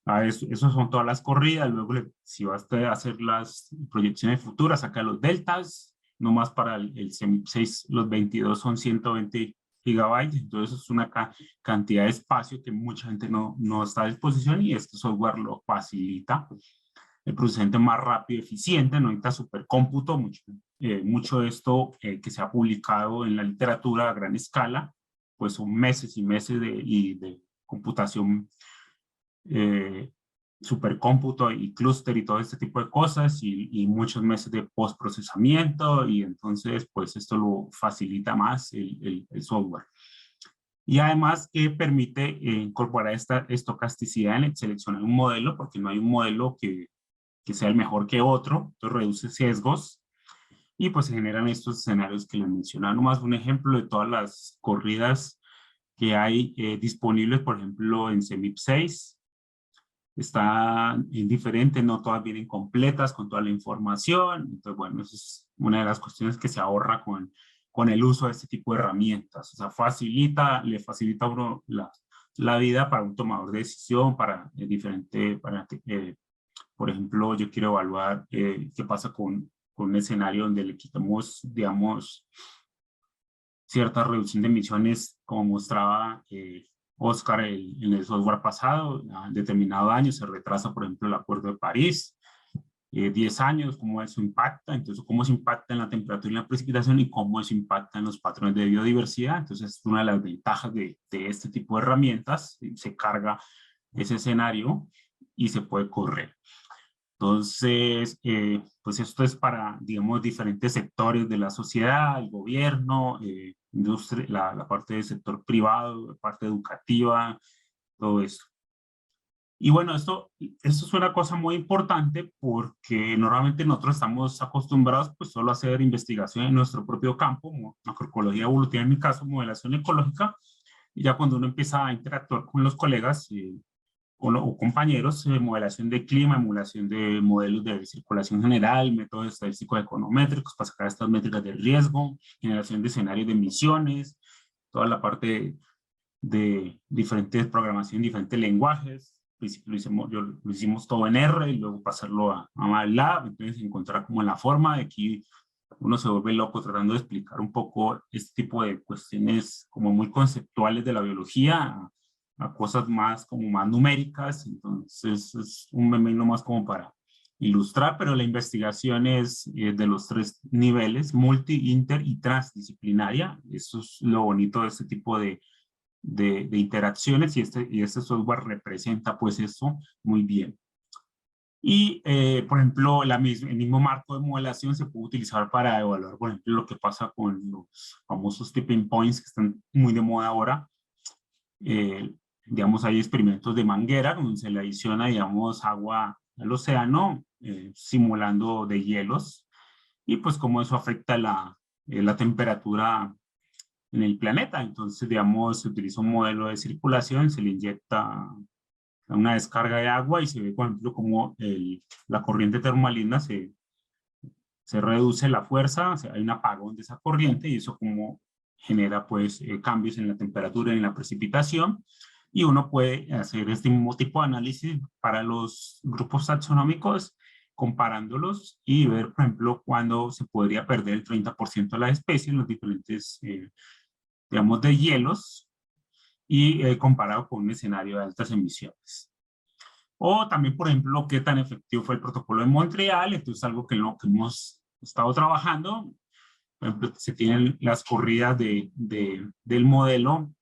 Eso son todas las corridas. Luego, si vas a hacer las proyecciones futuras, saca los deltas. No más para el CEMIP 6, los 22 son 120 gigabytes. Entonces, es una cantidad de espacio que mucha gente no está a disposición, y este software lo facilita. El procesamiento más rápido y eficiente, no necesita supercómputo. Mucho de esto que se ha publicado en la literatura a gran escala, pues son meses y meses de computación, supercómputo y clúster y todo este tipo de cosas, y muchos meses de postprocesamiento, y entonces pues esto lo facilita más el software. Y además que permite incorporar esta estocasticidad en el seleccionar un modelo, porque no hay un modelo que sea el mejor que otro. Entonces reduce sesgos y pues se generan estos escenarios que les mencionaba. Nomás un ejemplo de todas las corridas que hay disponibles, por ejemplo, en CEMIP 6. Está indiferente, no todas vienen completas con toda la información. Entonces, bueno, esa es una de las cuestiones que se ahorra con el uso de este tipo de herramientas. O sea, le facilita a uno la vida para un tomador de decisión, para por ejemplo, yo quiero evaluar qué pasa con un escenario donde le quitamos, digamos, cierta reducción de emisiones, como mostraba Oscar en el software pasado. A determinado año se retrasa, por ejemplo, el Acuerdo de París, 10 años, cómo eso impacta. Entonces, cómo se impacta en la temperatura y la precipitación, y cómo eso impacta en los patrones de biodiversidad. Entonces, es una de las ventajas de este tipo de herramientas. Se carga ese escenario y se puede correr. Entonces, pues esto es para, digamos, diferentes sectores de la sociedad, el gobierno, industria, la parte del sector privado, la parte educativa, todo eso. Y bueno, esto es una cosa muy importante, porque normalmente nosotros estamos acostumbrados pues solo a hacer investigación en nuestro propio campo, como macroecología evolutiva en mi caso, modelación ecológica, y ya cuando uno empieza a interactuar con los colegas, o compañeros, modelación de clima, emulación de modelos de circulación general, métodos estadísticos econométricos para sacar estas métricas de riesgo, generación de escenarios de emisiones, toda la parte de diferentes programación, diferentes lenguajes. Al principio lo hicimos todo en R, y luego pasarlo a MATLAB. Entonces encontrar como la forma de que uno se vuelve loco tratando de explicar un poco este tipo de cuestiones como muy conceptuales de la biología a cosas más como más numéricas. Entonces es un meme más como para ilustrar, pero la investigación es de los 3 niveles: multi, inter y transdisciplinaria. Eso es lo bonito de este tipo de interacciones, y este software representa pues eso muy bien. Y, por ejemplo, el mismo marco de modelación se puede utilizar para evaluar, por ejemplo, lo que pasa con los famosos tipping points que están muy de moda ahora. Digamos, hay experimentos de manguera donde se le adiciona, digamos, agua al océano, simulando de hielos, y pues cómo eso afecta la temperatura en el planeta. Entonces, digamos, se utiliza un modelo de circulación, se le inyecta una descarga de agua y se ve, por ejemplo, como la corriente termomarina se reduce la fuerza, o sea, hay un apagón de esa corriente y eso como genera pues cambios en la temperatura y en la precipitación, y uno puede hacer este mismo tipo de análisis para los grupos taxonómicos comparándolos y ver, por ejemplo, cuándo se podría perder el 30% de las especies en los diferentes, digamos, de hielos y comparado con un escenario de altas emisiones. O también, por ejemplo, qué tan efectivo fue el protocolo de Montreal. Esto es algo que, que hemos estado trabajando. Por ejemplo, se tienen las corridas del modelo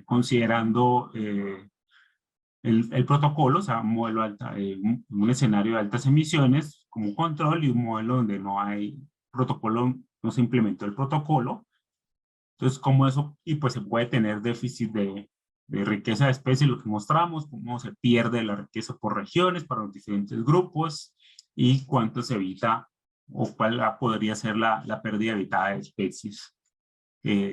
considerando el protocolo, o sea, un modelo un escenario de altas emisiones como control y un modelo donde no hay protocolo, no se implementó el protocolo. Entonces, como eso, y pues se puede tener déficit de riqueza de especies, lo que mostramos, cómo se pierde la riqueza por regiones para los diferentes grupos y cuánto se evita o cuál podría ser la pérdida evitada de especies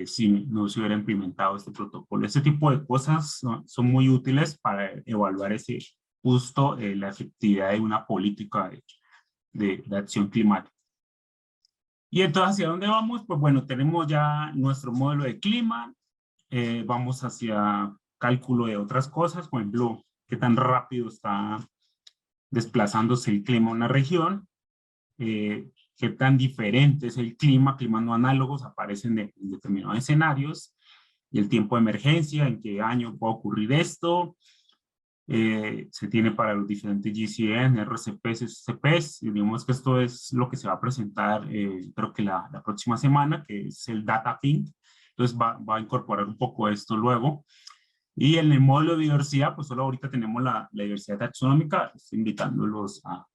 si no se hubiera implementado este protocolo. Este tipo de cosas son muy útiles para evaluar ese justo la efectividad de una política de acción climática. Y entonces, ¿hacia dónde vamos? Pues bueno, tenemos ya nuestro modelo de clima, vamos hacia cálculo de otras cosas, por ejemplo, qué tan rápido está desplazándose el clima en una región, qué tan diferente es el clima, climas no análogos aparecen en determinados escenarios, y el tiempo de emergencia, en qué año puede ocurrir esto, se tiene para los diferentes GCN, RCPs, SCPs, y digamos que esto es lo que se va a presentar, creo que la próxima semana, que es el Data Pink. Entonces va a incorporar un poco esto luego. Y en el módulo de diversidad, pues solo ahorita tenemos la diversidad taxonómica, estoy invitándolos a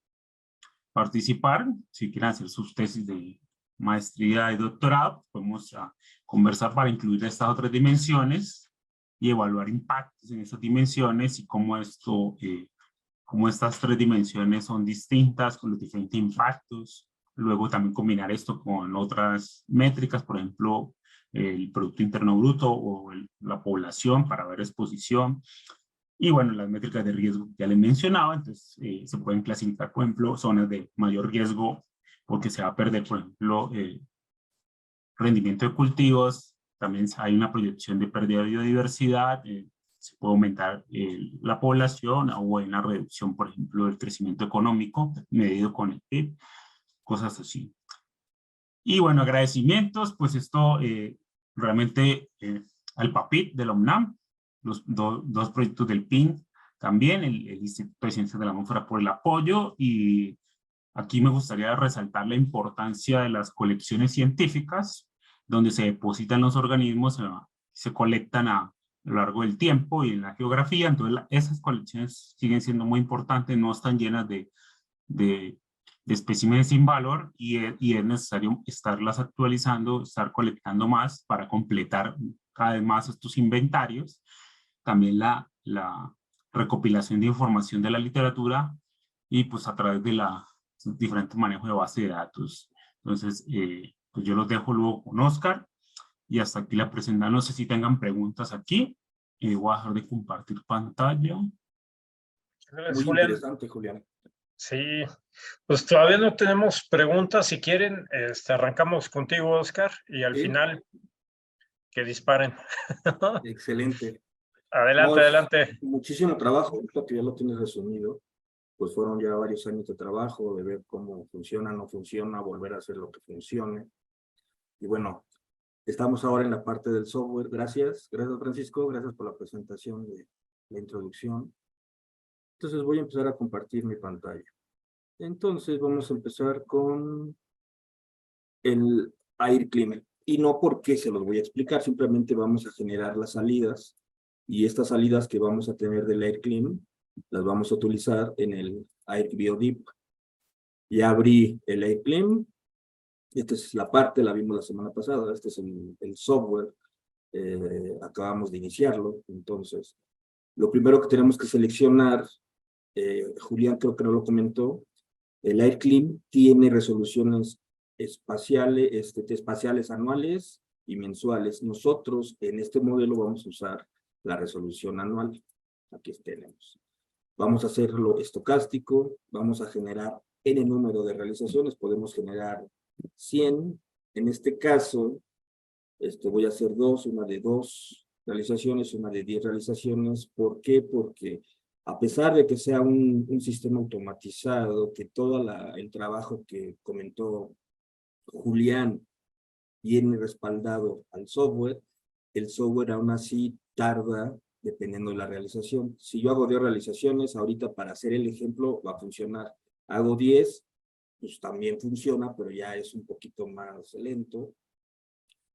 participar. Si quieren hacer sus tesis de maestría y doctorado, podemos conversar para incluir estas otras dimensiones y evaluar impactos en esas dimensiones y cómo esto, cómo estas tres dimensiones son distintas con los diferentes impactos. Luego también combinar esto con otras métricas, por ejemplo, el Producto Interno Bruto o la población para ver exposición. Y bueno, las métricas de riesgo ya les mencionaba, entonces se pueden clasificar, por ejemplo, zonas de mayor riesgo porque se va a perder, por ejemplo, rendimiento de cultivos, también hay una proyección de pérdida de biodiversidad, se puede aumentar la población o hay una reducción, por ejemplo, del crecimiento económico medido con el PIB, cosas así. Y bueno, agradecimientos, pues esto realmente al PAPIT de la UNAM, los dos proyectos del PIN, también el Instituto de Ciencias de la Atmósfera por el apoyo, y aquí me gustaría resaltar la importancia de las colecciones científicas, donde se depositan los organismos, se colectan a lo largo del tiempo y en la geografía. Entonces esas colecciones siguen siendo muy importantes, no están llenas de especímenes sin valor y es necesario estarlas actualizando, estar colectando más para completar cada vez más estos inventarios. También la recopilación de información de la literatura y pues a través de diferentes manejos de base de datos. Entonces, pues yo los dejo luego con Oscar y hasta aquí la presentación. No sé si tengan preguntas aquí. Voy a dejar de compartir pantalla. Muy interesante, Julián. Sí, pues todavía no tenemos preguntas. Si quieren, arrancamos contigo, Oscar, y al final que disparen. Excelente. Adelante, adelante. Muchísimo trabajo, lo que ya lo tienes resumido. Pues fueron ya varios años de trabajo, de ver cómo funciona, no funciona, volver a hacer lo que funcione. Y bueno, estamos ahora en la parte del software. Gracias, Francisco, gracias por la presentación de la introducción. Entonces voy a empezar a compartir mi pantalla. Entonces vamos a empezar con el Air Climate. Y no porque se los voy a explicar, simplemente vamos a generar las salidas. Y estas salidas que vamos a tener del Air Climate las vamos a utilizar en el Air BioDeep. Ya abrí el Air Climate. Esta es la parte, la vimos la semana pasada. Este es el software. Acabamos de iniciarlo. Entonces, lo primero que tenemos que seleccionar, Julián creo que no lo comentó, el Air Climate tiene resoluciones espaciales anuales y mensuales. Nosotros en este modelo vamos a usar la resolución anual. Aquí tenemos. Vamos a hacerlo estocástico, vamos a generar n número de realizaciones, podemos generar 100. En este caso, voy a hacer una de 2 realizaciones, una de 10 realizaciones. ¿Por qué? Porque a pesar de que sea un sistema automatizado, que todo el trabajo que comentó Julián viene respaldado al software, el software aún así tarda dependiendo de la realización. Si yo hago 10 realizaciones, ahorita para hacer el ejemplo va a funcionar. Hago 10, pues también funciona, pero ya es un poquito más lento.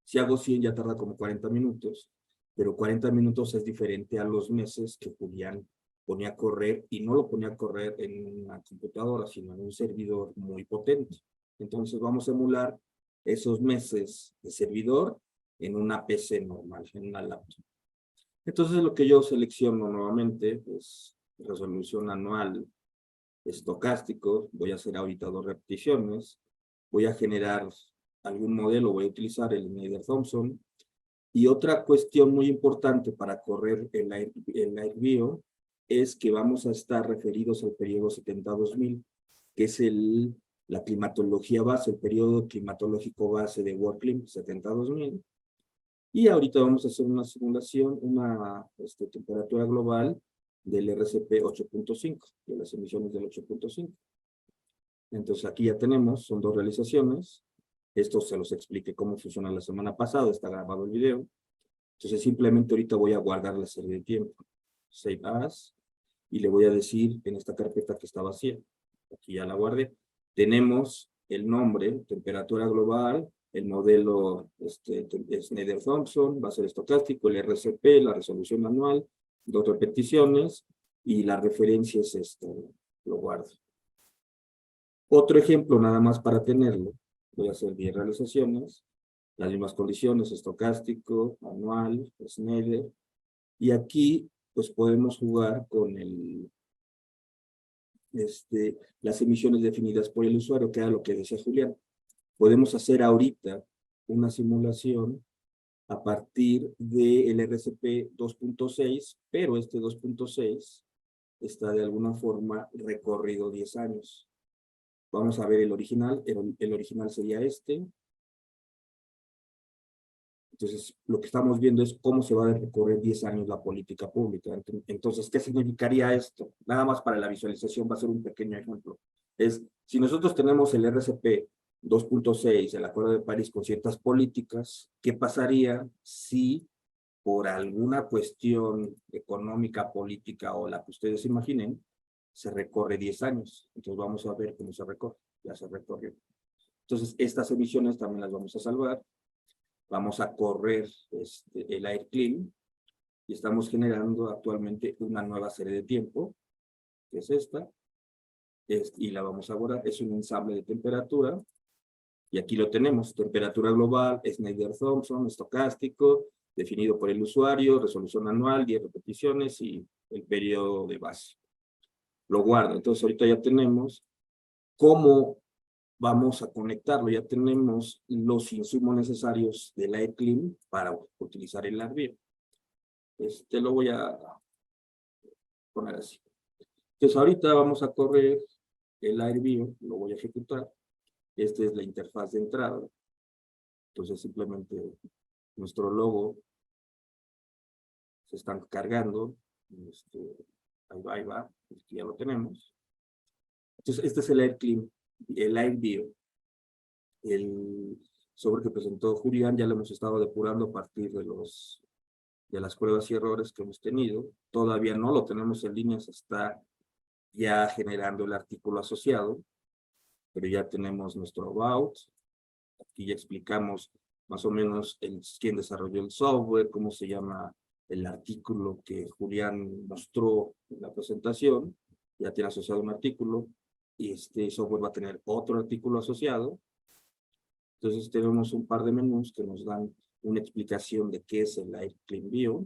Si hago 100 ya tarda como 40 minutos, pero 40 minutos es diferente a los meses que Julián ponía a correr, y no lo ponía a correr en una computadora, sino en un servidor muy potente. Entonces vamos a emular esos meses de servidor en una PC normal, en una laptop. Entonces lo que yo selecciono nuevamente es resolución anual estocástico. Voy a hacer ahorita 2 repeticiones. Voy a generar algún modelo, voy a utilizar el Schneider-Thompson. Y otra cuestión muy importante para correr el AirBio es que vamos a estar referidos al periodo 70-2000, que es la climatología base, el periodo climatológico base de WorldClim 70-2000. Y ahorita vamos a hacer una simulación, una temperatura global del RCP 8.5, de las emisiones del 8.5. Entonces aquí ya tenemos, son 2 realizaciones. Esto se los expliqué cómo funciona la semana pasada, está grabado el video. Entonces simplemente ahorita voy a guardar la serie de tiempo. Save as. Y le voy a decir en esta carpeta que está vacía. Aquí ya la guardé. Tenemos el nombre, temperatura global, el modelo Schneider-Thompson, va a ser estocástico, el RCP, la resolución anual, 2 repeticiones, y la referencia es esto, lo guardo. Otro ejemplo nada más para tenerlo. Voy a hacer 10 realizaciones, las mismas condiciones, estocástico, anual, Schneider, y aquí pues podemos jugar con las emisiones definidas por el usuario, que era lo que decía Julián. Podemos hacer ahorita una simulación a partir del RCP 2.6, pero este 2.6 está de alguna forma recorrido 10 años. Vamos a ver el original. El original sería este. Entonces, lo que estamos viendo es cómo se va a recorrer 10 años la política pública. Entonces, ¿qué significaría esto? Nada más para la visualización va a ser un pequeño ejemplo. Si nosotros tenemos el RCP 2.6, el Acuerdo de París con ciertas políticas, ¿qué pasaría si por alguna cuestión económica, política o la que ustedes imaginen, se recorre 10 años? Entonces vamos a ver cómo se recorre. Ya se recorrió. Entonces, estas emisiones también las vamos a salvar. Vamos a correr el AirClim y estamos generando actualmente una nueva serie de tiempo, que es esta, y la vamos a guardar. Es un ensamble de temperatura, y aquí lo tenemos: temperatura global, Schneider-Thompson, estocástico, definido por el usuario, resolución anual, 10 repeticiones y el periodo de base. Lo guardo. Entonces ahorita ya tenemos cómo vamos a conectarlo, ya tenemos los insumos necesarios del AirClim para utilizar el AirBio. Lo voy a poner así. Entonces ahorita vamos a correr el AirBio, lo voy a ejecutar. Esta es la interfaz de entrada. Entonces simplemente nuestro logo se están cargando. Ahí va, aquí ya lo tenemos. Entonces este es el AirClim, el AirBio. El sobre que presentó Julián ya lo hemos estado depurando a partir de las pruebas y errores que hemos tenido. Todavía no lo tenemos en línea, se está ya generando el artículo asociado, pero ya tenemos nuestro about. Aquí ya explicamos más o menos quién desarrolló el software, cómo se llama el artículo que Julián mostró en la presentación. Ya tiene asociado un artículo, y este software va a tener otro artículo asociado. Entonces tenemos un par de menús que nos dan una explicación de qué es el AirClim Bio.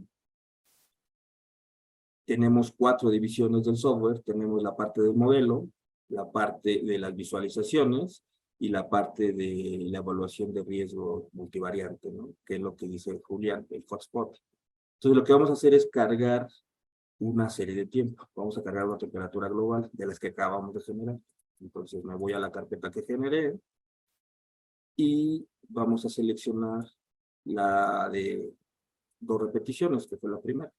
Tenemos 4 divisiones del software. Tenemos la parte del modelo, la parte de las visualizaciones y la parte de la evaluación de riesgo multivariante, ¿no? Que es lo que dice Julián, el hotspot. Entonces, lo que vamos a hacer es cargar una serie de tiempo. Vamos a cargar una temperatura global de las que acabamos de generar. Entonces, me voy a la carpeta que generé y vamos a seleccionar la de 2 repeticiones, que fue la primera.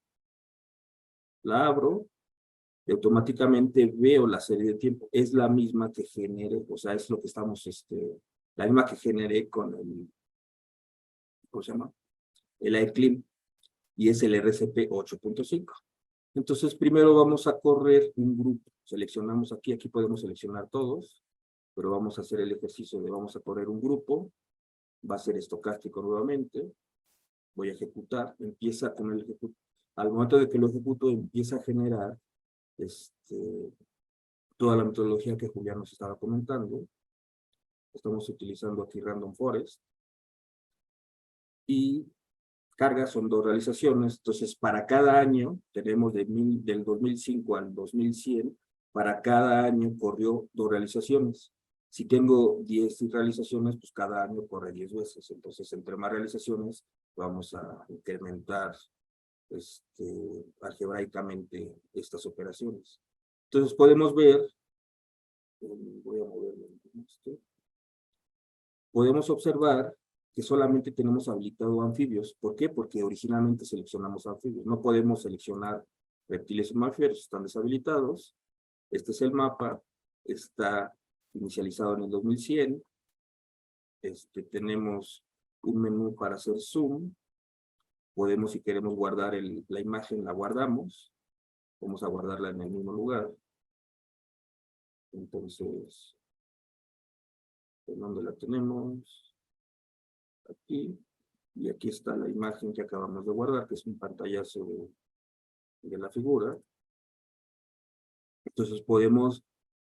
La abro y automáticamente veo la serie de tiempo. Es la misma que generé, o sea, es lo que estamos, la misma que generé con el, ¿cómo se llama? El AirClean, y es el RCP 8.5. Entonces, primero vamos a correr un grupo. Seleccionamos aquí podemos seleccionar todos, pero vamos a hacer el ejercicio de vamos a correr un grupo. Va a ser estocástico nuevamente. Voy a ejecutar. Empieza con el ejecuto. Al momento de que lo ejecuto, empieza a generar toda la metodología que Julián nos estaba comentando. Estamos utilizando aquí Random Forest. Y cargas son 2 realizaciones. Entonces, para cada año, tenemos del 2005 al 2100, para cada año corrió 2 realizaciones. Si tengo 10 realizaciones, pues cada año corre 10 veces. Entonces, entre más realizaciones, vamos a incrementar algebraicamente estas operaciones. Entonces, podemos ver, voy a moverlo, podemos observar que solamente tenemos habilitado anfibios. ¿Por qué? Porque originalmente seleccionamos anfibios. No podemos seleccionar reptiles y mamíferos, están deshabilitados. Este es el mapa, está inicializado en el 2100. Tenemos un menú para hacer zoom. Podemos, si queremos guardar la imagen, la guardamos. Vamos a guardarla en el mismo lugar. Entonces, ¿en dónde la tenemos? Aquí. Y aquí está la imagen que acabamos de guardar, que es un pantallazo de la figura. Entonces podemos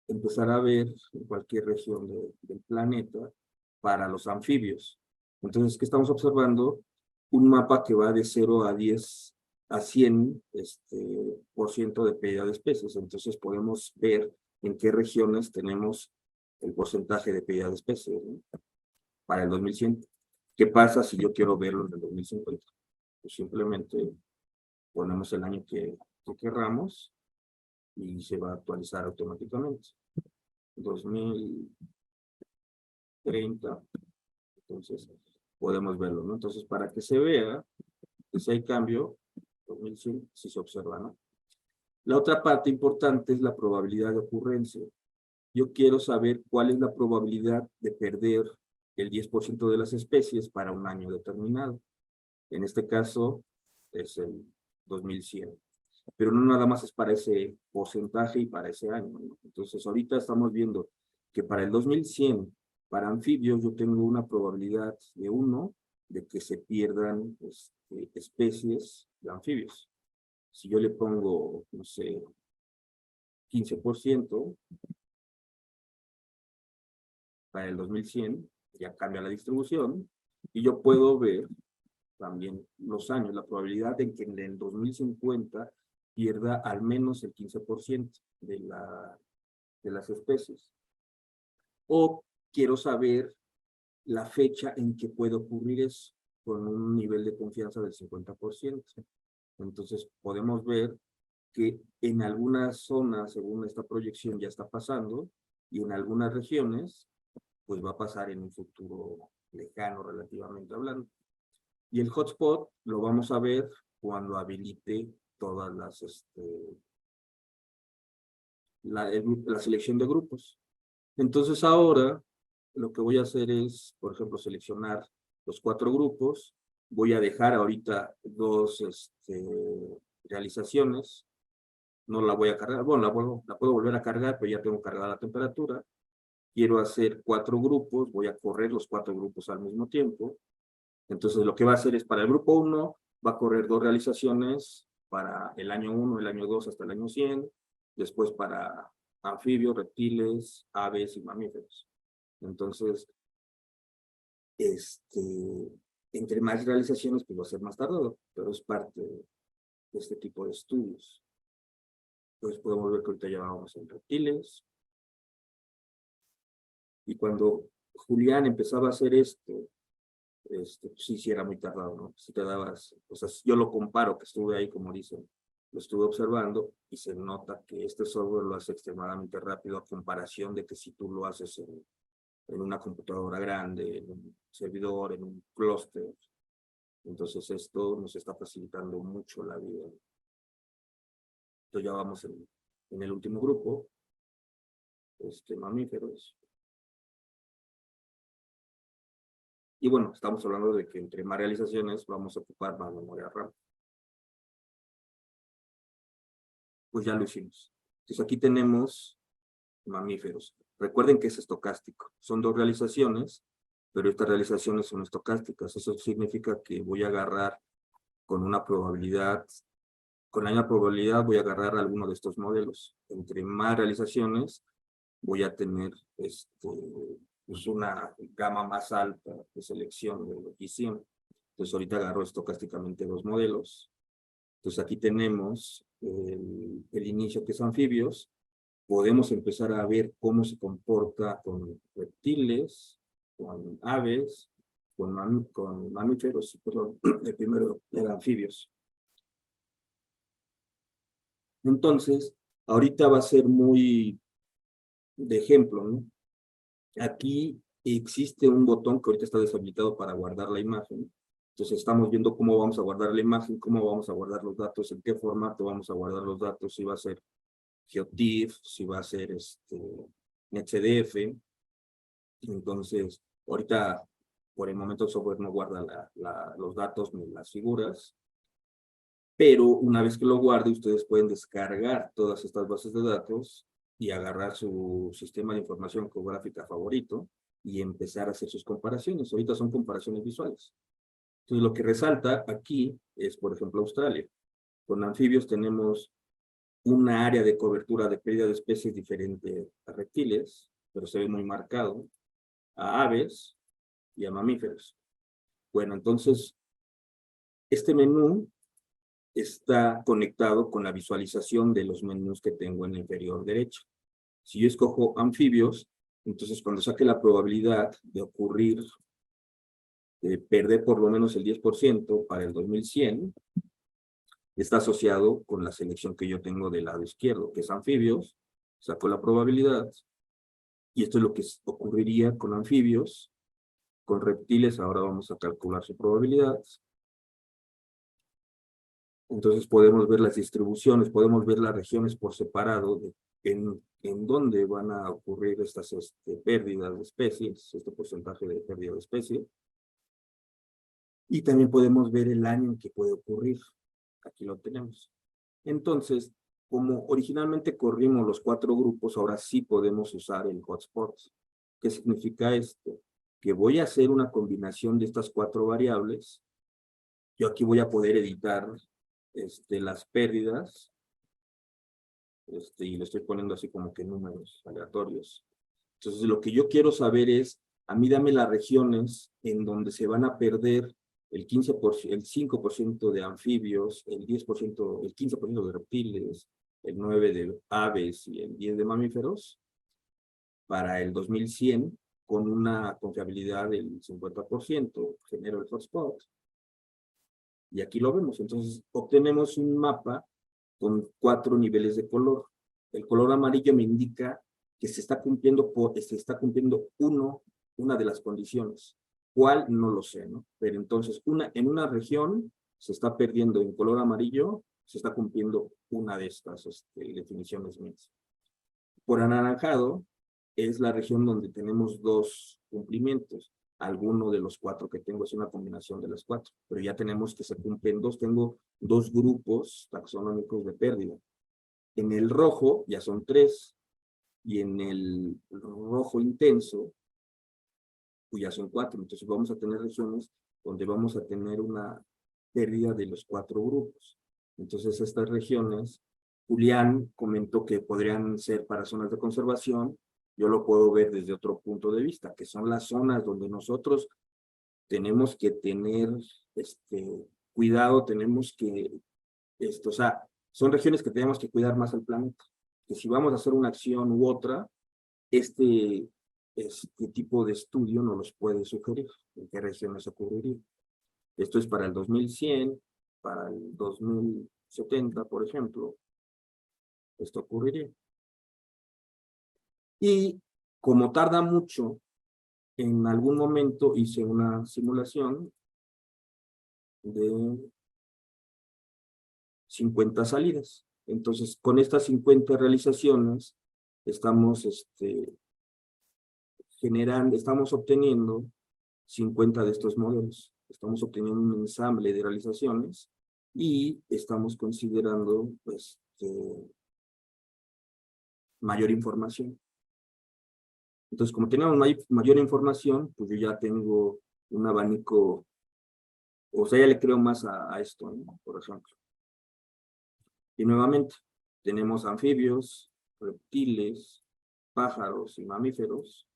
empezar a ver en cualquier región del planeta para los anfibios. Entonces, ¿qué estamos observando? Un mapa que va de 0 a 10 a 100 por ciento de pérdida de especies. Entonces podemos ver en qué regiones tenemos el porcentaje de pérdida de especies, ¿no? Para el 2100. ¿Qué pasa si yo quiero verlo en el 2050? Pues simplemente ponemos el año que querramos y se va a actualizar automáticamente. 2030. Entonces, podemos verlo, ¿no? Entonces, para que se vea que si hay cambio, 2100, si se observa, ¿no? La otra parte importante es la probabilidad de ocurrencia. Yo quiero saber cuál es la probabilidad de perder el 10% de las especies para un año determinado. En este caso, es el 2100. Pero no nada más es para ese porcentaje y para ese año, ¿no? Entonces, ahorita estamos viendo que para el 2100, para anfibios, yo tengo una probabilidad de 1 de que se pierdan especies de anfibios. Si yo le pongo, no sé, 15%, para el 2100, ya cambia la distribución, y yo puedo ver también los años, la probabilidad de que en el 2050 pierda al menos el 15% de las especies. O quiero saber la fecha en que puede ocurrir eso, con un nivel de confianza del 50%. Entonces podemos ver que en algunas zonas, según esta proyección, ya está pasando, y en algunas regiones, pues va a pasar en un futuro lejano, relativamente hablando. Y el hotspot lo vamos a ver cuando habilite todas la selección de grupos. Entonces ahora lo que voy a hacer es, por ejemplo, seleccionar los 4 grupos. Voy a dejar ahorita 2 realizaciones. No la voy a cargar. Bueno, la puedo volver a cargar, pero ya tengo cargada la temperatura. Quiero hacer 4 grupos. Voy a correr los 4 grupos al mismo tiempo. Entonces, lo que va a hacer es para el grupo 1, va a correr 2 realizaciones para el año 1, el año 2 hasta el año 100. Después para anfibios, reptiles, aves y mamíferos. Entonces, entre más realizaciones, pues va a ser más tardado, pero es parte de este tipo de estudios. Entonces podemos ver que ahorita ya vamos en reptiles. Y cuando Julián empezaba a hacer esto, sí era muy tardado, ¿no? Si te dabas, o sea, yo lo comparo, que estuve ahí, como dicen, lo estuve observando y se nota que este software lo hace extremadamente rápido a comparación de que si tú lo haces en una computadora grande, en un servidor, en un clúster. Entonces esto nos está facilitando mucho la vida. Entonces ya vamos en el último grupo, mamíferos. Y bueno, estamos hablando de que entre más realizaciones vamos a ocupar más memoria RAM. Pues ya lo hicimos. Entonces aquí tenemos mamíferos. Recuerden que es estocástico. Son 2 realizaciones, pero estas realizaciones son estocásticas. Eso significa que voy a agarrar con una probabilidad, con la misma probabilidad voy a agarrar alguno de estos modelos. Entre más realizaciones voy a tener pues una gama más alta de selección de lo que hicimos. Entonces ahorita agarro estocásticamente 2 modelos. Entonces aquí tenemos el inicio, que es anfibios. Podemos empezar a ver cómo se comporta con reptiles, con aves, con mamíferos, perdón, el primero era anfibios. Entonces, ahorita va a ser muy de ejemplo, ¿no? Aquí existe un botón que ahorita está deshabilitado para guardar la imagen. Entonces estamos viendo cómo vamos a guardar la imagen, cómo vamos a guardar los datos, en qué formato vamos a guardar los datos, si va a ser GeoTIFF, si va a ser NetCDF. Entonces, ahorita, por el momento, el software no guarda los datos ni las figuras, pero una vez que lo guarde, ustedes pueden descargar todas estas bases de datos y agarrar su sistema de información geográfica favorito y empezar a hacer sus comparaciones. Ahorita son comparaciones visuales. Entonces, lo que resalta aquí es, por ejemplo, Australia. Con anfibios tenemos una área de cobertura de pérdida de especies diferente a reptiles, pero se ve muy marcado, a aves y a mamíferos. Bueno, entonces, este menú está conectado con la visualización de los menús que tengo en la inferior derecha. Si yo escojo anfibios, entonces cuando saque la probabilidad de ocurrir, de perder por lo menos el 10% para el 2100, está asociado con la selección que yo tengo del lado izquierdo, que es anfibios, saco la probabilidad, y esto es lo que ocurriría con anfibios. Con reptiles ahora vamos a calcular su probabilidad. Entonces podemos ver las distribuciones, podemos ver las regiones por separado en dónde van a ocurrir estas pérdidas de especies, este porcentaje de pérdida de especie. Y también podemos ver el año en que puede ocurrir. Aquí lo tenemos. Entonces, como originalmente corrimos los 4 grupos, ahora sí podemos usar el hotspot. ¿Qué significa esto? Que voy a hacer una combinación de estas 4 variables. Yo aquí voy a poder editar las pérdidas, y le estoy poniendo así como que números aleatorios. Entonces, lo que yo quiero saber es, a mí dame las regiones en donde se van a perder el 5% de anfibios, el 15% de reptiles, el 9% de aves y el 10% de mamíferos, para el 2100, con una confiabilidad del 50%, genero el hotspot. Y aquí lo vemos. Entonces, obtenemos un mapa con 4 niveles de color. El color amarillo me indica que se está cumpliendo una de las condiciones. ¿Cuál? No lo sé, ¿no? Pero entonces, en una región se está perdiendo en color amarillo, se está cumpliendo una de estas definiciones mías. Por anaranjado es la región donde tenemos 2 cumplimientos. Alguno de los 4 que tengo es una combinación de las 4, pero ya tenemos que se cumplen 2. Tengo 2 grupos taxonómicos de pérdida. En el rojo ya son 3, y en el rojo intenso pues ya son 4. Entonces vamos a tener regiones donde vamos a tener una pérdida de los 4 grupos. Entonces estas regiones, Julián comentó que podrían ser para zonas de conservación. Yo lo puedo ver desde otro punto de vista, que son las zonas donde nosotros tenemos que tener cuidado, tenemos que, o sea, son regiones que tenemos que cuidar más al planeta. Que si vamos a hacer una acción u otra, qué tipo de estudio nos los puede sugerir, en qué regiones ocurriría. Esto es para el 2100, para el 2070, por ejemplo, esto ocurriría. Y como tarda mucho, en algún momento hice una simulación de 50 salidas. Entonces, con estas 50 realizaciones, estamos estamos obteniendo 50 de estos modelos. Estamos obteniendo un ensamble de realizaciones y estamos considerando pues, mayor información. Entonces, como tenemos mayor información, pues yo ya tengo un abanico, o sea, ya le creo más a esto, ¿no? Por ejemplo. Y nuevamente, tenemos anfibios, reptiles, pájaros y mamíferos.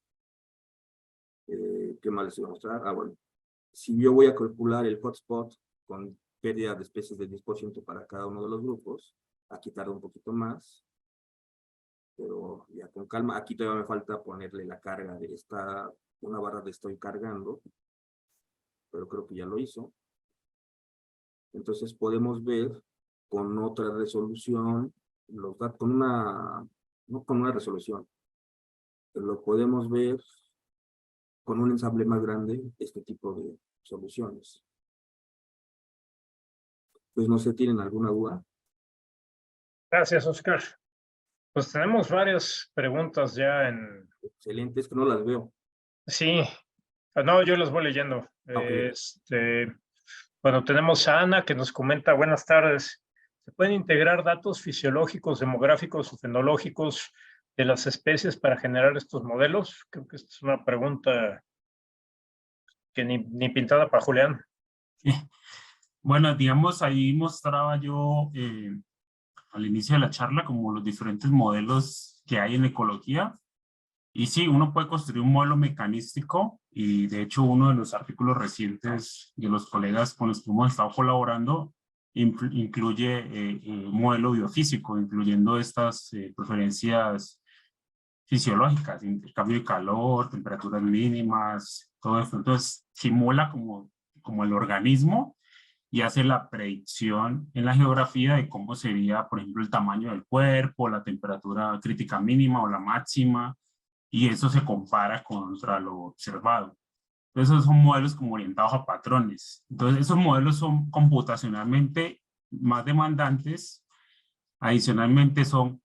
¿Qué más les voy a mostrar? Ah, bueno. Si yo voy a calcular el hotspot con pérdida de especies del 10% para cada uno de los grupos, aquí tarda un poquito más, pero ya con calma. Aquí todavía me falta ponerle la carga de una barra de estoy cargando, pero creo que ya lo hizo. Entonces podemos ver con otra resolución, los datos no con una resolución, pero lo podemos ver con un ensamble más grande, este tipo de soluciones. Pues no sé, ¿tienen alguna duda? Gracias, Oscar. Pues tenemos varias preguntas ya en... Excelente, es que no las veo. Sí, no, yo las voy leyendo. Okay. Bueno, tenemos a Ana que nos comenta, buenas tardes. ¿Se pueden integrar datos fisiológicos, demográficos o fenológicos de las especies para generar estos modelos? Creo que esta es una pregunta que ni pintada para Julián. Bueno, digamos, ahí mostraba yo al inicio de la charla como los diferentes modelos que hay en ecología. Y sí, uno puede construir un modelo mecanístico y de hecho uno de los artículos recientes de los colegas con los que hemos estado colaborando incluye un modelo biofísico, incluyendo estas preferencias fisiológicas, intercambio de calor, temperaturas mínimas, todo esto. Entonces simula como el organismo y hace la predicción en la geografía de cómo sería, por ejemplo, el tamaño del cuerpo, la temperatura crítica mínima o la máxima, y eso se compara contra lo observado. Entonces, esos son modelos como orientados a patrones. Entonces, esos modelos son computacionalmente más demandantes, adicionalmente son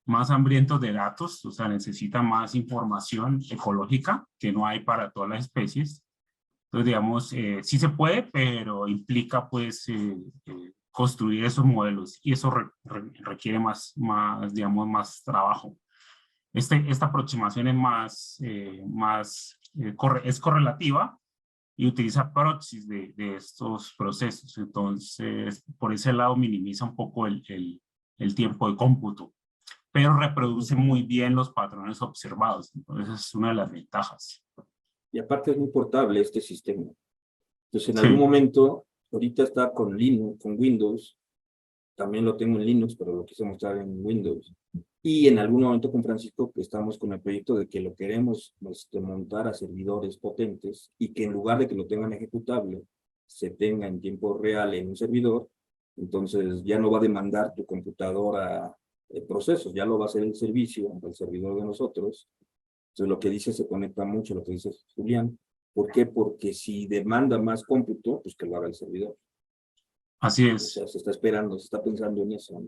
más hambrientos de datos, o sea, necesitan más información ecológica que no hay para todas las especies. Entonces, digamos, sí se puede, pero implica, pues, construir esos modelos y eso requiere digamos, más trabajo. Esta aproximación es correlativa y utiliza proxies de estos procesos. Entonces, por ese lado minimiza un poco el tiempo de cómputo, pero reproduce muy bien los patrones observados. Entonces, es una de las ventajas. Y aparte es muy portable este sistema. Entonces, en Sí. algún momento, ahorita está con Linux, con Windows, también lo tengo en Linux, pero lo quise mostrar en Windows. Y en algún momento con Francisco, que estamos con el proyecto de que lo queremos montar a servidores potentes y que en lugar de que lo tengan ejecutable, se tenga en tiempo real en un servidor, entonces ya no va a demandar tu computadora procesos, ya lo va a hacer el servicio, el servidor de nosotros. Entonces lo que dice se conecta mucho a lo que dice Julián. ¿Por qué? Porque si demanda más cómputo, pues que lo haga el servidor. Así O es. sea, se está esperando, se está pensando en eso.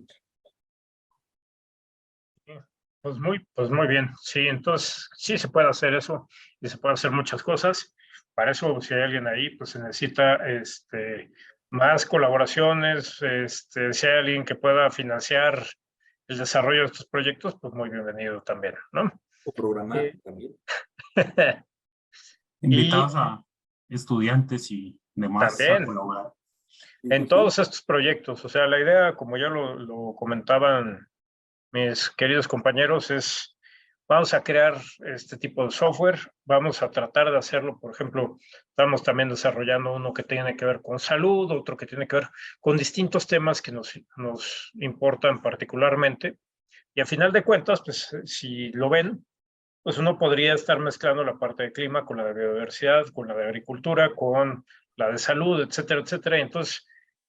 Pues muy bien. Sí, entonces sí se puede hacer eso y se puede hacer muchas cosas. Para eso, si hay alguien ahí, pues se necesita más colaboraciones. Si hay alguien que pueda financiar el desarrollo de estos proyectos, pues muy bienvenido también, ¿no? O programar también. Invitados a estudiantes y demás a también colaborar. en todos estos proyectos. O sea, la idea, como ya lo comentaban mis queridos compañeros, es vamos a crear este tipo de software, vamos a tratar de hacerlo, por ejemplo, estamos también desarrollando uno que tiene que ver con salud, otro que tiene que ver con distintos temas que nos importan particularmente, y a final de cuentas, pues si lo ven, pues uno podría estar mezclando la parte de clima con la de biodiversidad, con la de agricultura, con la de salud, etcétera, etcétera. Entonces,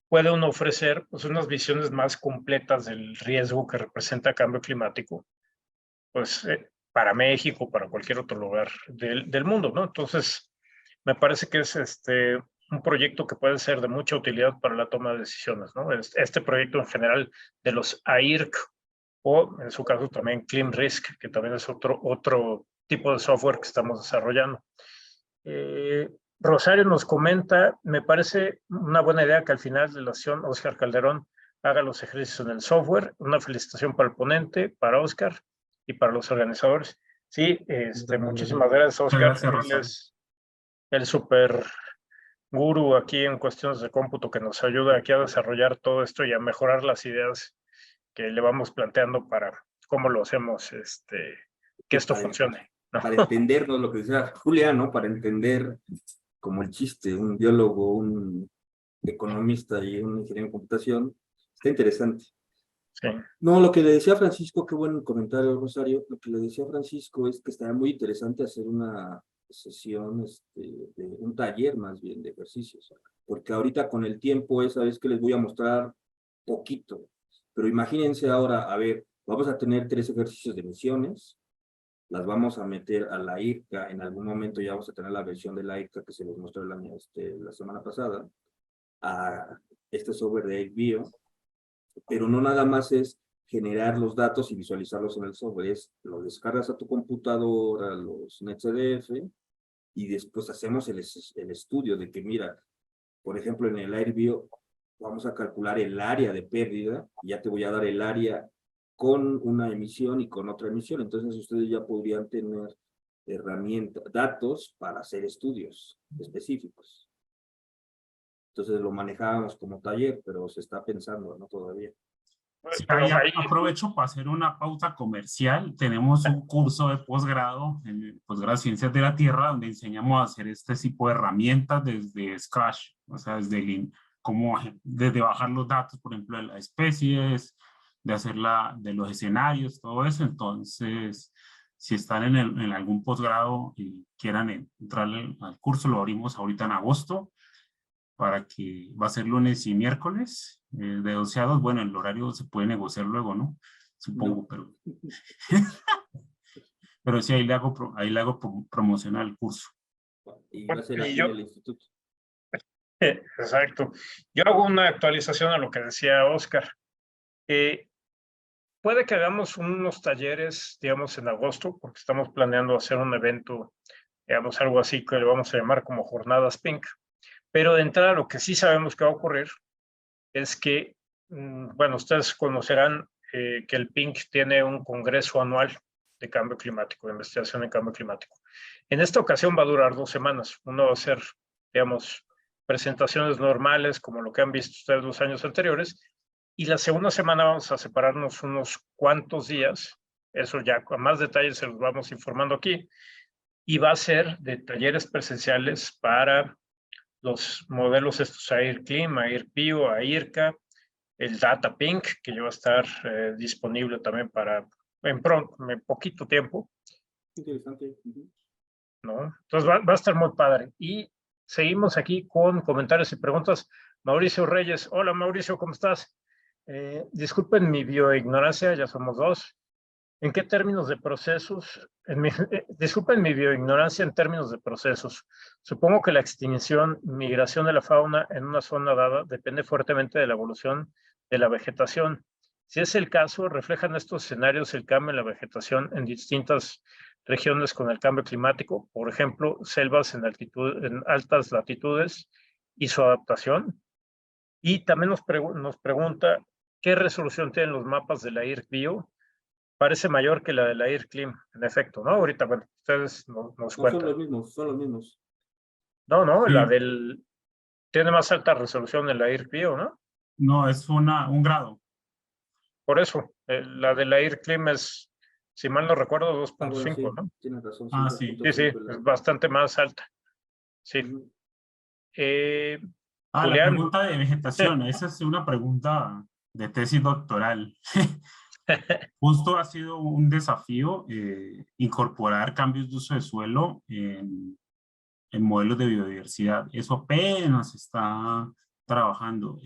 puede uno ofrecer pues, unas visiones más completas del riesgo que representa cambio climático, pues para México, para cualquier otro lugar del mundo, ¿no? Entonces, me parece que es un proyecto que puede ser de mucha utilidad para la toma de decisiones, ¿no? Este proyecto en general de los AIRC o en su caso también ClimRisk, que también es otro tipo de software que estamos desarrollando. Rosario nos comenta, me parece una buena idea que al final de la sesión Óscar Calderón haga los ejercicios en el software. Una felicitación para el ponente, para Óscar y para los organizadores. Sí, muchísimas gracias, Óscar. Gracias, Él Rosario. es el super gurú aquí en cuestiones de cómputo que nos ayuda aquí a desarrollar todo esto y a mejorar las ideas que le vamos planteando para cómo lo hacemos, que esto funcione, ¿no? Para entendernos lo que decía Julia, ¿no? Para entender como el chiste, un biólogo, un economista y un ingeniero en computación, está interesante. Sí. No, lo que le decía Francisco, qué buen comentario, Rosario, lo que le decía Francisco es que estaría muy interesante hacer una sesión, de un taller más bien de ejercicios, porque ahorita con el tiempo esa vez que les voy a mostrar poquito, pero imagínense ahora, a ver, vamos a tener 3 ejercicios de misiones, las vamos a meter a la IRCA, en algún momento ya vamos a tener la versión de la IRCA que se les mostró la semana pasada, a este software de AirBio, pero no nada más es generar los datos y visualizarlos en el software, es lo descargas a tu computadora, los NetCDF, y después hacemos el estudio de que, mira, por ejemplo, en el AirBio vamos a calcular el área de pérdida, y ya te voy a dar el área con una emisión y con otra emisión, entonces ustedes ya podrían tener herramientas, datos para hacer estudios específicos. Entonces lo manejábamos como taller, pero se está pensando, ¿no? Todavía. Sí, Pero ahí aprovecho para hacer una pauta comercial. Tenemos un curso de posgrado en posgrado de Ciencias de la Tierra donde enseñamos a hacer este tipo de herramientas desde scratch, o sea, desde bajar los datos, por ejemplo, de las especies, de los escenarios, todo eso. Entonces, si están en algún posgrado y quieran entrar al curso, lo abrimos ahorita en agosto, para que va a ser lunes y miércoles de 12 a 2. Bueno, el horario se puede negociar luego, ¿no? Supongo, No. pero sí, ahí le hago promoción al curso. Y va a ser aquí en el instituto. Exacto. Yo hago una actualización a lo que decía Óscar. Puede que hagamos unos talleres, digamos, en agosto, porque estamos planeando hacer un evento, digamos, algo así que le vamos a llamar como Jornadas Pink. Pero de entrada, lo que sí sabemos que va a ocurrir es que, bueno, ustedes conocerán que el PINC tiene un congreso anual de cambio climático, de investigación en cambio climático. En esta ocasión va a durar 2 semanas. Uno va a ser, digamos, presentaciones normales, como lo que han visto ustedes los años anteriores, y la segunda semana vamos a separarnos unos cuantos días, eso ya con más detalles se los vamos informando aquí, y va a ser de talleres presenciales para los modelos estos AirClim, AirBio, AIRCA, el Data Pink, que ya va a estar disponible también para en poquito tiempo. Interesante. ¿No? Entonces va a estar muy padre. Y seguimos aquí con comentarios y preguntas. Mauricio Reyes. Hola Mauricio, ¿cómo estás? Disculpen mi bioignorancia, ya somos 2. ¿En qué términos de procesos? Disculpen mi bioignorancia en términos de procesos. Supongo que la extinción, migración de la fauna en una zona dada depende fuertemente de la evolución de la vegetación. Si es el caso, reflejan estos escenarios el cambio en la vegetación en distintas regiones con el cambio climático, por ejemplo, selvas en altas latitudes y su adaptación. Y también nos pregunta qué resolución tienen los mapas de la IRC-Bio. Parece mayor que la de la IRCLIM, en efecto, ¿no? Ahorita, bueno, ustedes nos cuentan. Son los mismos. No, Sí. la del... Tiene más alta resolución en la IRCBio, ¿no? No, es un grado. Por eso, la de la IRCLIM es, si mal no recuerdo, 2.5, Bueno, sí, ¿no? tienes razón. Sí. Sí, es bastante más alta. Sí. La Julián. pregunta de vegetación, esa es una pregunta de tesis doctoral. Justo ha sido un desafío incorporar cambios de uso de suelo en modelos de biodiversidad. Eso apenas está trabajando.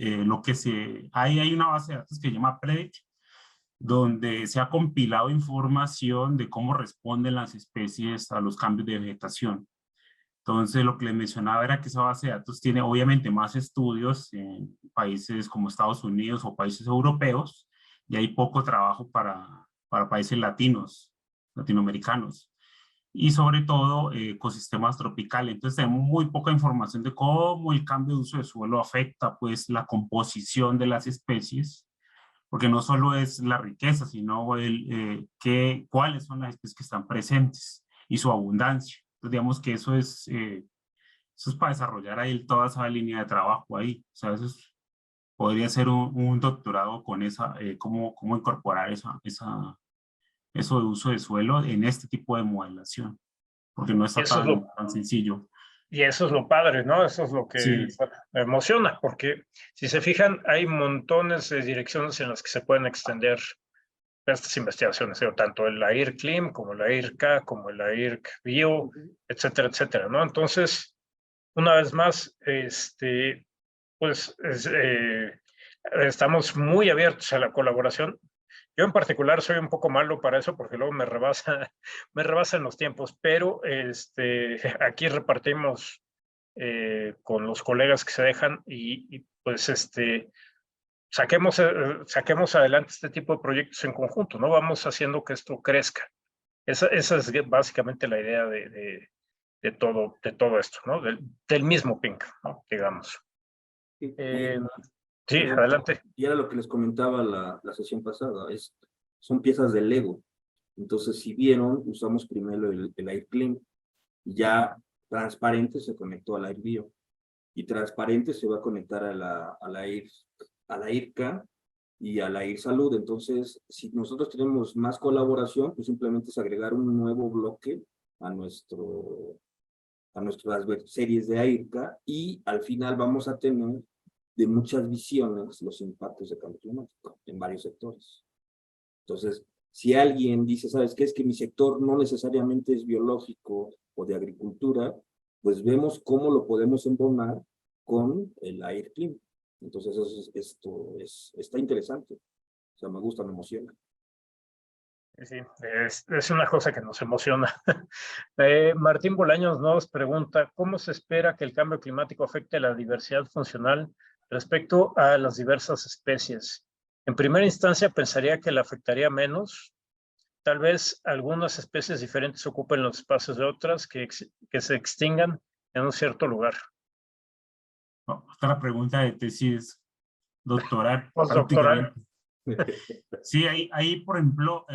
Hay una base de datos que se llama PREDICT, donde se ha compilado información de cómo responden las especies a los cambios de vegetación. Entonces, lo que les mencionaba era que esa base de datos tiene obviamente más estudios en países como Estados Unidos o países europeos, y hay poco trabajo para países latinoamericanos, y sobre todo ecosistemas tropicales. Entonces, tenemos muy poca información de cómo el cambio de uso de suelo afecta pues la composición de las especies, porque no solo es la riqueza, sino cuáles son las especies que están presentes y su abundancia. Entonces, digamos que eso es para desarrollar ahí toda esa línea de trabajo ahí. O sea, podría ser un doctorado con cómo incorporar eso de uso de suelo en este tipo de modelación, porque no está Eso es lo, tan sencillo. y eso es lo padre, ¿no? Eso es lo que Sí, bueno, me emociona, porque si se fijan, hay montones de direcciones en las que se pueden extender estas investigaciones, tanto el AIR-CLIM como el AIR-K, como el AIR-BIO, etcétera, etcétera, ¿no? Entonces, una vez más, pues estamos muy abiertos a la colaboración. Yo en particular soy un poco malo para eso porque luego me rebasan los tiempos, pero aquí repartimos con los colegas que se dejan y pues saquemos adelante este tipo de proyectos en conjunto, ¿no? Vamos haciendo que esto crezca. Esa es básicamente la idea de todo esto, ¿no? Del mismo Pink, ¿no? Digamos. Sí, Sí, perdón, adelante. y era lo que les comentaba la sesión pasada, son piezas de Lego. Entonces, si vieron, usamos primero el AirClean, y ya transparente se conectó al AirBio, y transparente se va a conectar a la IRCA y a la IRSalud. Entonces, si nosotros tenemos más colaboración, pues simplemente es agregar un nuevo bloque a nuestras series de AIRCA, y al final vamos a tener de muchas visiones los impactos de cambio climático en varios sectores. Entonces, si alguien dice, ¿sabes qué? Es que mi sector no necesariamente es biológico o de agricultura, pues vemos cómo lo podemos embonar con el AirClean. Entonces, está interesante. O sea, me gusta, me emociona. Sí, es una cosa que nos emociona. Martín Bolaños nos pregunta, ¿cómo se espera que el cambio climático afecte la diversidad funcional respecto a las diversas especies? En primera instancia, pensaría que la afectaría menos. Tal vez algunas especies diferentes ocupen los espacios de otras que se extingan en un cierto lugar. otra pregunta de tesis doctoral Postdoctoral. prácticamente. Sí, por ejemplo,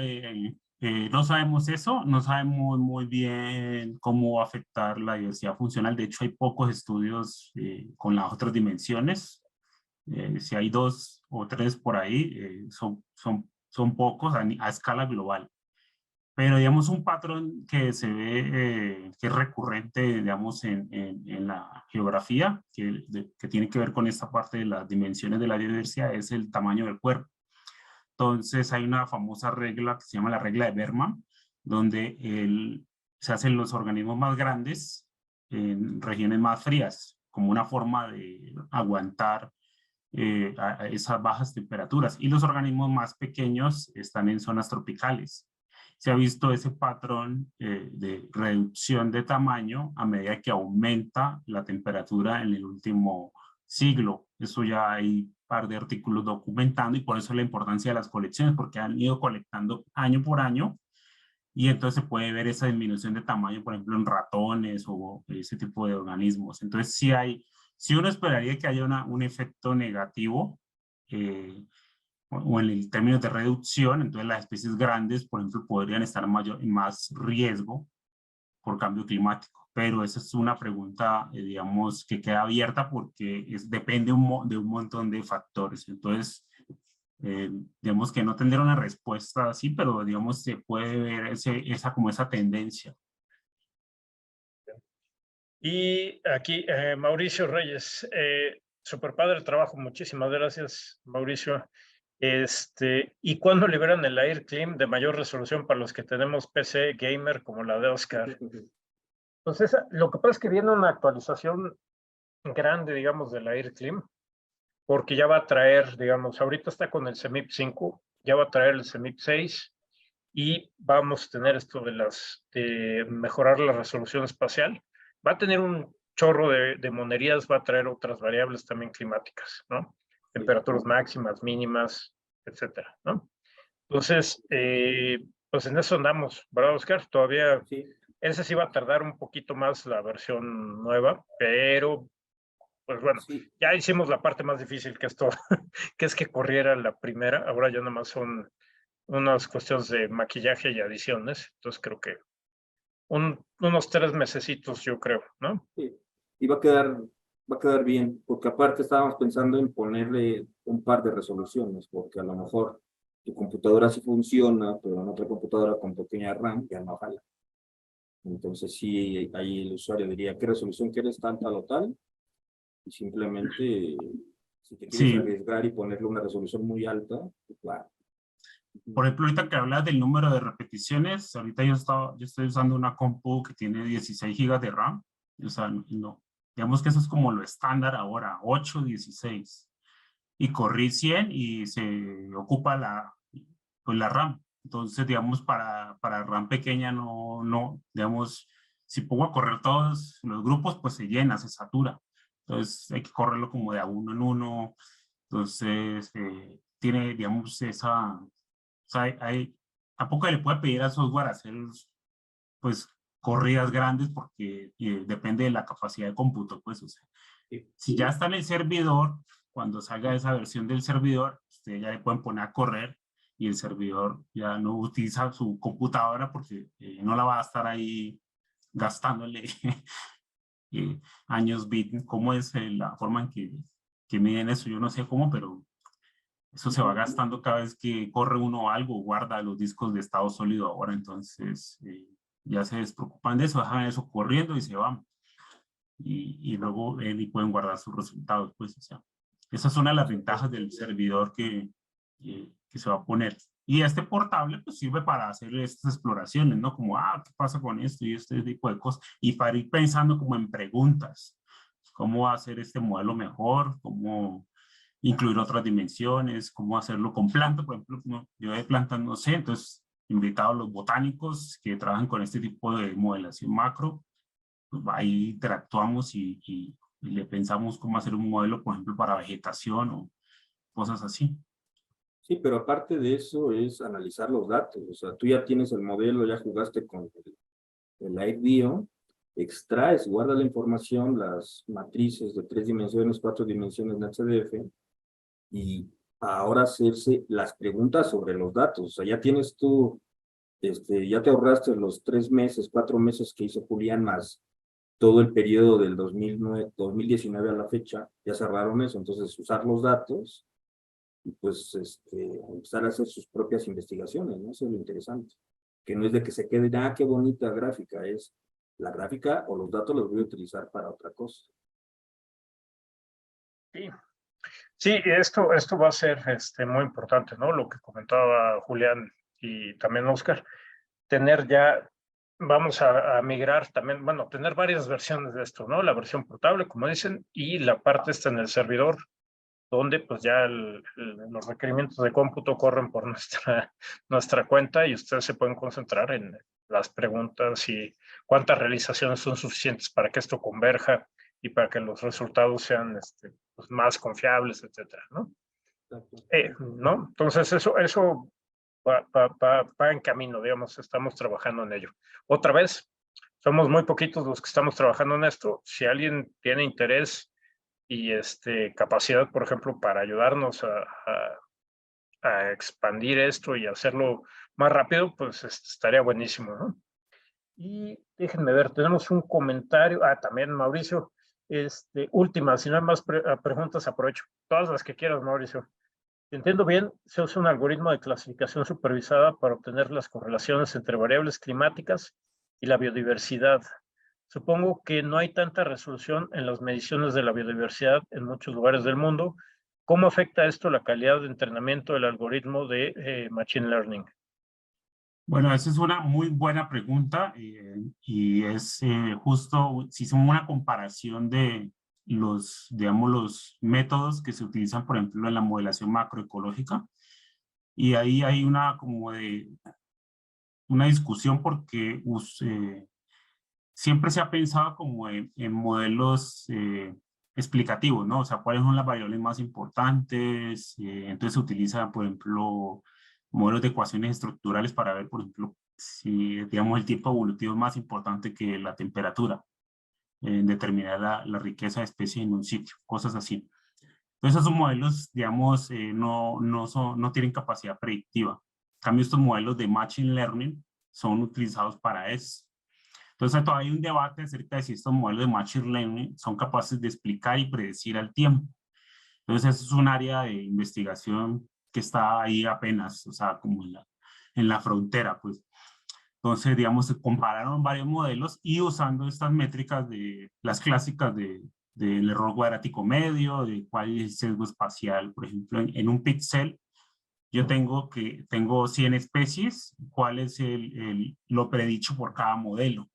no sabemos eso, no sabemos muy bien cómo va a afectar la diversidad funcional. De hecho, hay pocos estudios con las otras dimensiones. Si hay 2 o 3 por ahí, son pocos a escala global. Pero, digamos, un patrón que se ve, que es recurrente, digamos, en la geografía, que tiene que ver con esta parte de las dimensiones de la biodiversidad, es el tamaño del cuerpo. Entonces hay una famosa regla que se llama la regla de Berman, donde se hacen los organismos más grandes en regiones más frías, como una forma de aguantar a esas bajas temperaturas. Y los organismos más pequeños están en zonas tropicales. Se ha visto ese patrón de reducción de tamaño a medida que aumenta la temperatura en el último siglo. Eso ya hay un par de artículos documentando, y por eso la importancia de las colecciones, porque han ido colectando año por año, y entonces se puede ver esa disminución de tamaño, por ejemplo, en ratones o ese tipo de organismos. Entonces sí uno esperaría que haya un efecto negativo o en el términos de reducción. Entonces las especies grandes, por ejemplo, podrían estar en más riesgo por cambio climático. Pero esa es una pregunta, digamos, que queda abierta porque depende de un montón de factores. Entonces, digamos que no tendrá una respuesta así, pero digamos se puede ver esa tendencia. Y aquí, Mauricio Reyes, super padre el trabajo, muchísimas gracias, Mauricio. ¿Y cuándo liberan el AirClim de mayor resolución para los que tenemos PC gamer como la de Oscar? Entonces, lo que pasa es que viene una actualización grande, digamos, del AirClim, porque ya va a traer, digamos, ahorita está con el CEMIP 5, ya va a traer el CEMIP 6 y vamos a tener esto de mejorar la resolución espacial. Va a tener un chorro de monerías, va a traer otras variables también climáticas, ¿no? Temperaturas máximas, mínimas, etcétera, ¿no? Entonces, pues en eso andamos, ¿verdad, Oscar? Todavía, Sí, ese sí va a tardar un poquito más la versión nueva, pero, pues bueno, sí. ya hicimos la parte más difícil que esto, que es que corriera la primera, ahora ya nomás son unas cuestiones de maquillaje y adiciones, entonces creo que unos 3 mesecitos, yo creo, ¿no? Sí, y va a quedar bien, porque aparte estábamos pensando en ponerle un par de resoluciones, porque a lo mejor tu computadora sí funciona, pero en otra computadora con pequeña RAM ya no jala. Entonces sí, ahí el usuario diría, ¿qué resolución quieres tal o tal? Y simplemente, si te quieres Sí, arriesgar y ponerle una resolución muy alta, pues claro. por ejemplo, ahorita que hablas del número de repeticiones, ahorita yo estoy usando una compu que tiene 16 gigas de RAM, o sea, no, digamos que eso es como lo estándar ahora, 8, 16, y corrí 100 y se ocupa pues la RAM. Entonces, digamos, para RAM pequeña digamos, si pongo a correr todos los grupos, pues se llena, se satura. Entonces, hay que correrlo como de a uno en uno. Entonces, tiene, digamos, o sea, tampoco le puede pedir al software hacer, pues, corridas grandes porque depende de la capacidad de cómputo, pues, o sea, si ya está en el servidor, cuando salga esa versión del servidor, ustedes ya le pueden poner a correr y el servidor ya no utiliza su computadora porque no la va a estar ahí gastándole años bit. ¿Cómo es la forma en que miden eso? Yo no sé cómo, pero eso se va gastando cada vez que corre uno algo, guarda los discos de estado sólido ahora, entonces ya se despreocupan de eso, dejan eso corriendo y se van. Y luego y pueden guardar sus resultados, pues, o sea, esas son las ventajas del servidor que se va a poner. Y este portable, pues, sirve para hacer estas exploraciones, ¿no? Como, ¿qué pasa con esto y este tipo de cosas? Y para ir pensando como en preguntas, cómo hacer este modelo mejor, cómo incluir otras dimensiones, cómo hacerlo con plantas, por ejemplo, yo de plantas no sé, entonces invitado a los botánicos que trabajan con este tipo de modelación macro, pues ahí interactuamos y le pensamos cómo hacer un modelo, por ejemplo, para vegetación o cosas así. Sí, pero aparte de eso es analizar los datos. O sea, tú ya tienes el modelo, ya jugaste con el LiveView, extraes, guardas la información, las matrices de 3 dimensiones, 4 dimensiones en HDF, y ahora hacerse las preguntas sobre los datos. O sea, ya tienes tú, ya te ahorraste los 3 meses, 4 meses que hizo Julián, más todo el periodo del 2019 a la fecha, ya cerraron eso. Entonces, usar los datos y pues empezar a hacer sus propias investigaciones, ¿no? Eso es lo interesante. Que no es de que se quede, qué bonita gráfica, es la gráfica o los datos los voy a utilizar para otra cosa. Sí, sí, esto va a ser muy importante, ¿no? Lo que comentaba Julián y también Oscar, tener ya, vamos a migrar también, bueno, tener varias versiones de esto, ¿no? La versión portable, como dicen, y la parte está en el servidor, donde pues ya los requerimientos de cómputo corren por nuestra cuenta y ustedes se pueden concentrar en las preguntas y cuántas realizaciones son suficientes para que esto converja y para que los resultados sean pues, más confiables, etcétera, ¿no? ¿No? Entonces eso va en camino, digamos, estamos trabajando en ello. Otra vez, somos muy poquitos los que estamos trabajando en esto. Si alguien tiene interés y capacidad, por ejemplo, para ayudarnos a expandir esto y hacerlo más rápido, pues estaría buenísimo, ¿no? Y déjenme ver, tenemos un comentario, también Mauricio, última, si no hay más preguntas, aprovecho, todas las que quieras, Mauricio. Si entiendo bien, se usa un algoritmo de clasificación supervisada para obtener las correlaciones entre variables climáticas y la biodiversidad. Supongo que no hay tanta resolución en las mediciones de la biodiversidad en muchos lugares del mundo, ¿Cómo afecta esto la calidad de entrenamiento del algoritmo de Machine Learning? Bueno, esa es una muy buena pregunta y es justo si hicimos una comparación de digamos, los métodos que se utilizan, por ejemplo, en la modelación macroecológica, y ahí hay una discusión porque siempre se ha pensado como en modelos explicativos, ¿no? O sea, cuáles son las variables más importantes. Entonces se utiliza, por ejemplo, modelos de ecuaciones estructurales para ver, por ejemplo, si, digamos, el tiempo evolutivo es más importante que la temperatura en determinar la riqueza de especies en un sitio, cosas así. Entonces esos modelos, digamos, no tienen capacidad predictiva. En cambio, estos modelos de Machine Learning son utilizados para eso. Entonces todavía hay un debate acerca de si estos modelos de Machine Learning son capaces de explicar y predecir al tiempo. Entonces eso es un área de investigación que está ahí apenas, o sea, como en la frontera, pues. Entonces, digamos, se compararon varios modelos y usando estas métricas de las clásicas del error cuadrático medio, de cuál es el sesgo espacial. Por ejemplo, en un píxel yo tengo 100 especies, cuál es lo predicho por cada modelo.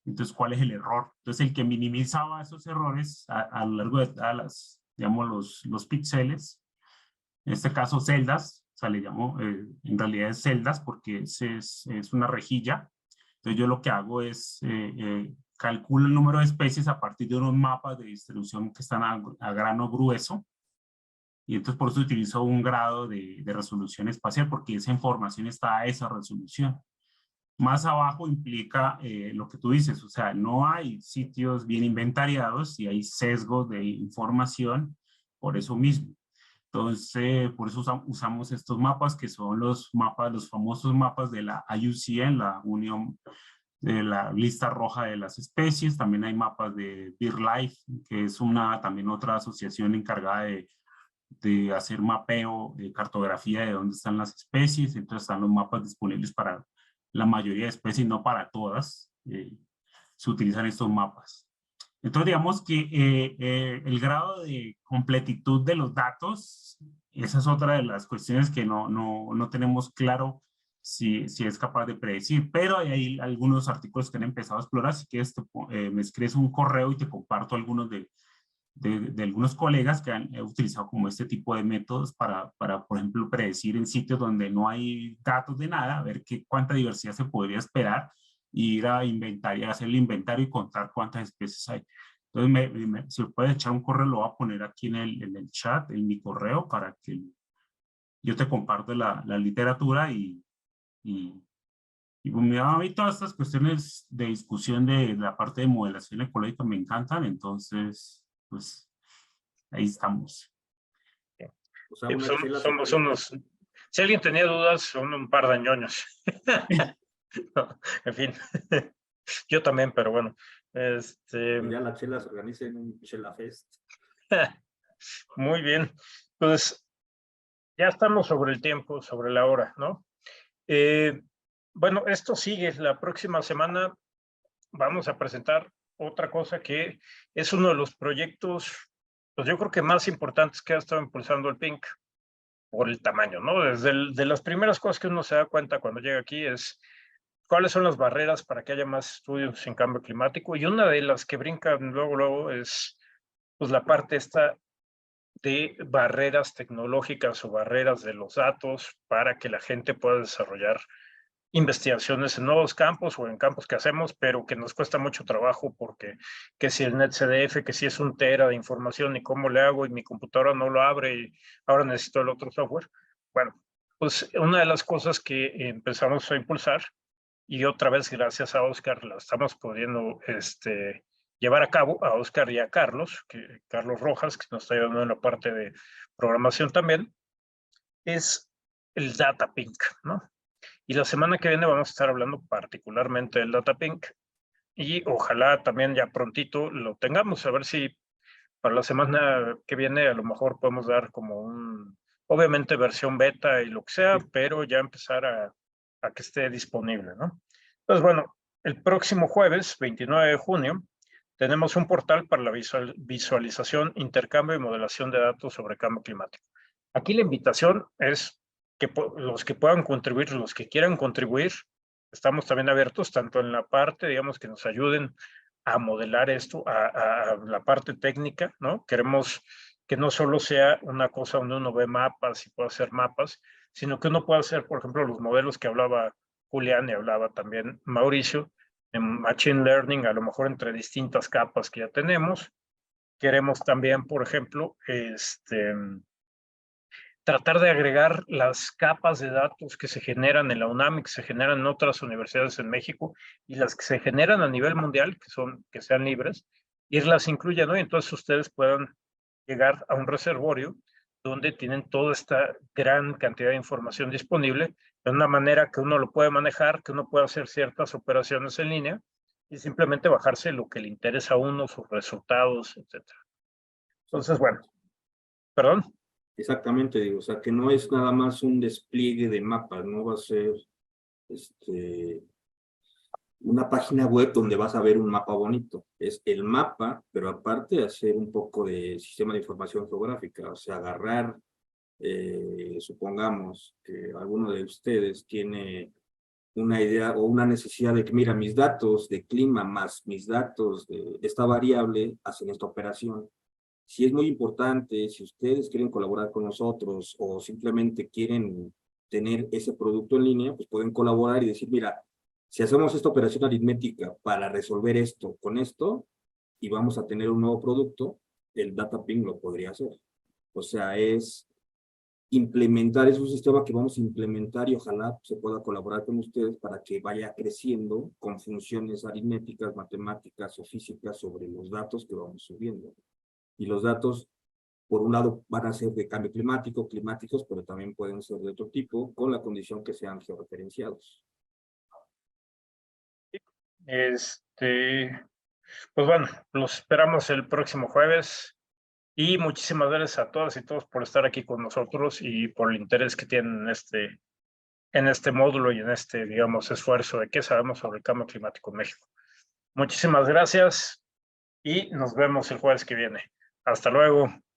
Entonces, ¿cuál es el error? Entonces, el que minimizaba esos errores a lo largo de todas digamos, los píxeles, en este caso celdas, o sea, le llamo, en realidad es celdas porque es una rejilla. Entonces, yo lo que hago es calculo el número de especies a partir de unos mapas de distribución que están a grano grueso. Y entonces por eso utilizo un grado de resolución espacial, porque esa información está a esa resolución. Más abajo implica lo que tú dices, o sea, no hay sitios bien inventariados y hay sesgos de información por eso mismo. Entonces, por eso usamos estos mapas, que son los famosos mapas de la IUCN, la Unión de la Lista Roja de las Especies. También hay mapas de BirdLife, que es también otra asociación encargada de hacer mapeo, de cartografía de dónde están las especies. Entonces están los mapas disponibles para la mayoría de especies, no para todas. Se utilizan estos mapas. Entonces digamos que el grado de completitud de los datos, esa es otra de las cuestiones que no tenemos claro si es capaz de predecir, pero hay algunos artículos que han empezado a explorar. Si quieres, me escribes un correo y te comparto algunos de algunos colegas que han utilizado como este tipo de métodos para, por ejemplo, predecir en sitios donde no hay datos de nada, a ver cuánta diversidad se podría esperar, y ir a inventariar, hacer el inventario y contar cuántas especies hay. Entonces, si me puedes echar un correo, lo voy a poner aquí en el chat, en mi correo, para que yo te comparto la literatura y pues, a mí todas estas cuestiones de discusión de la parte de modelación ecológica me encantan, entonces pues ahí estamos. O sea, Sí, una chela somos unos, si alguien tenía dudas, son un par de ñoños. No, en fin, yo también, pero bueno. ya la chela se organiza en un Chela Fest. Muy bien. Entonces, ya estamos sobre el tiempo, sobre la hora, ¿no? Bueno, esto sigue. La próxima semana vamos a presentar otra cosa que es uno de los proyectos, pues yo creo que más importantes que ha estado impulsando el PINC por el tamaño, ¿no? De las primeras cosas que uno se da cuenta cuando llega aquí es cuáles son las barreras para que haya más estudios en cambio climático, y una de las que brincan luego es pues la parte esta de barreras tecnológicas o barreras de los datos para que la gente pueda desarrollar investigaciones en nuevos campos o en campos que hacemos, pero que nos cuesta mucho trabajo porque que si el NetCDF, que si es un tera de información y cómo le hago y mi computadora no lo abre y ahora necesito el otro software. Bueno, pues una de las cosas que empezamos a impulsar, y otra vez gracias a Oscar la estamos pudiendo llevar a cabo, a Oscar y a Carlos, Carlos Rojas, que nos está ayudando en la parte de programación también, es el Data Pink, ¿no? Y la semana que viene vamos a estar hablando particularmente del Data Pink, y ojalá también ya prontito lo tengamos, a ver si para la semana que viene a lo mejor podemos dar como obviamente versión beta y lo que sea, pero ya empezar a que esté disponible, ¿no? Entonces, bueno, el próximo jueves, 29 de junio, tenemos un portal para la visualización, intercambio y modelación de datos sobre cambio climático. Aquí la invitación es que los que puedan contribuir, los que quieran contribuir, estamos también abiertos tanto en la parte, digamos, que nos ayuden a modelar esto, a la parte técnica, ¿no? Queremos que no solo sea una cosa donde uno ve mapas y puede hacer mapas, sino que uno pueda hacer, por ejemplo, los modelos que hablaba Julián y hablaba también Mauricio, en Machine Learning, a lo mejor entre distintas capas que ya tenemos. Queremos también, por ejemplo, tratar de agregar las capas de datos que se generan en la UNAM y que se generan en otras universidades en México y las que se generan a nivel mundial, que sean libres, irlas incluyendo y entonces ustedes puedan llegar a un reservorio donde tienen toda esta gran cantidad de información disponible de una manera que uno lo puede manejar, que uno puede hacer ciertas operaciones en línea y simplemente bajarse lo que le interesa a uno, sus resultados, etc. Entonces, bueno, perdón. Exactamente, digo, o sea, que no es nada más un despliegue de mapas, no va a ser una página web donde vas a ver un mapa bonito. Es el mapa, pero aparte hacer un poco de sistema de información geográfica, o sea, agarrar, supongamos que alguno de ustedes tiene una idea o una necesidad de que, mira, mis datos de clima más mis datos de esta variable hacen esta operación. Si es muy importante, si ustedes quieren colaborar con nosotros o simplemente quieren tener ese producto en línea, pues pueden colaborar y decir, mira, si hacemos esta operación aritmética para resolver esto con esto y vamos a tener un nuevo producto, el data ping lo podría hacer. O sea, es implementar, es un sistema que vamos a implementar y ojalá se pueda colaborar con ustedes para que vaya creciendo con funciones aritméticas, matemáticas o físicas sobre los datos que vamos subiendo. Y los datos, por un lado, van a ser de cambio climático, climáticos, pero también pueden ser de otro tipo, con la condición que sean georreferenciados. Pues bueno, los esperamos el próximo jueves y muchísimas gracias a todas y todos por estar aquí con nosotros y por el interés que tienen en este módulo y en este, digamos, esfuerzo de qué sabemos sobre el cambio climático en México. Muchísimas gracias y nos vemos el jueves que viene. Hasta luego.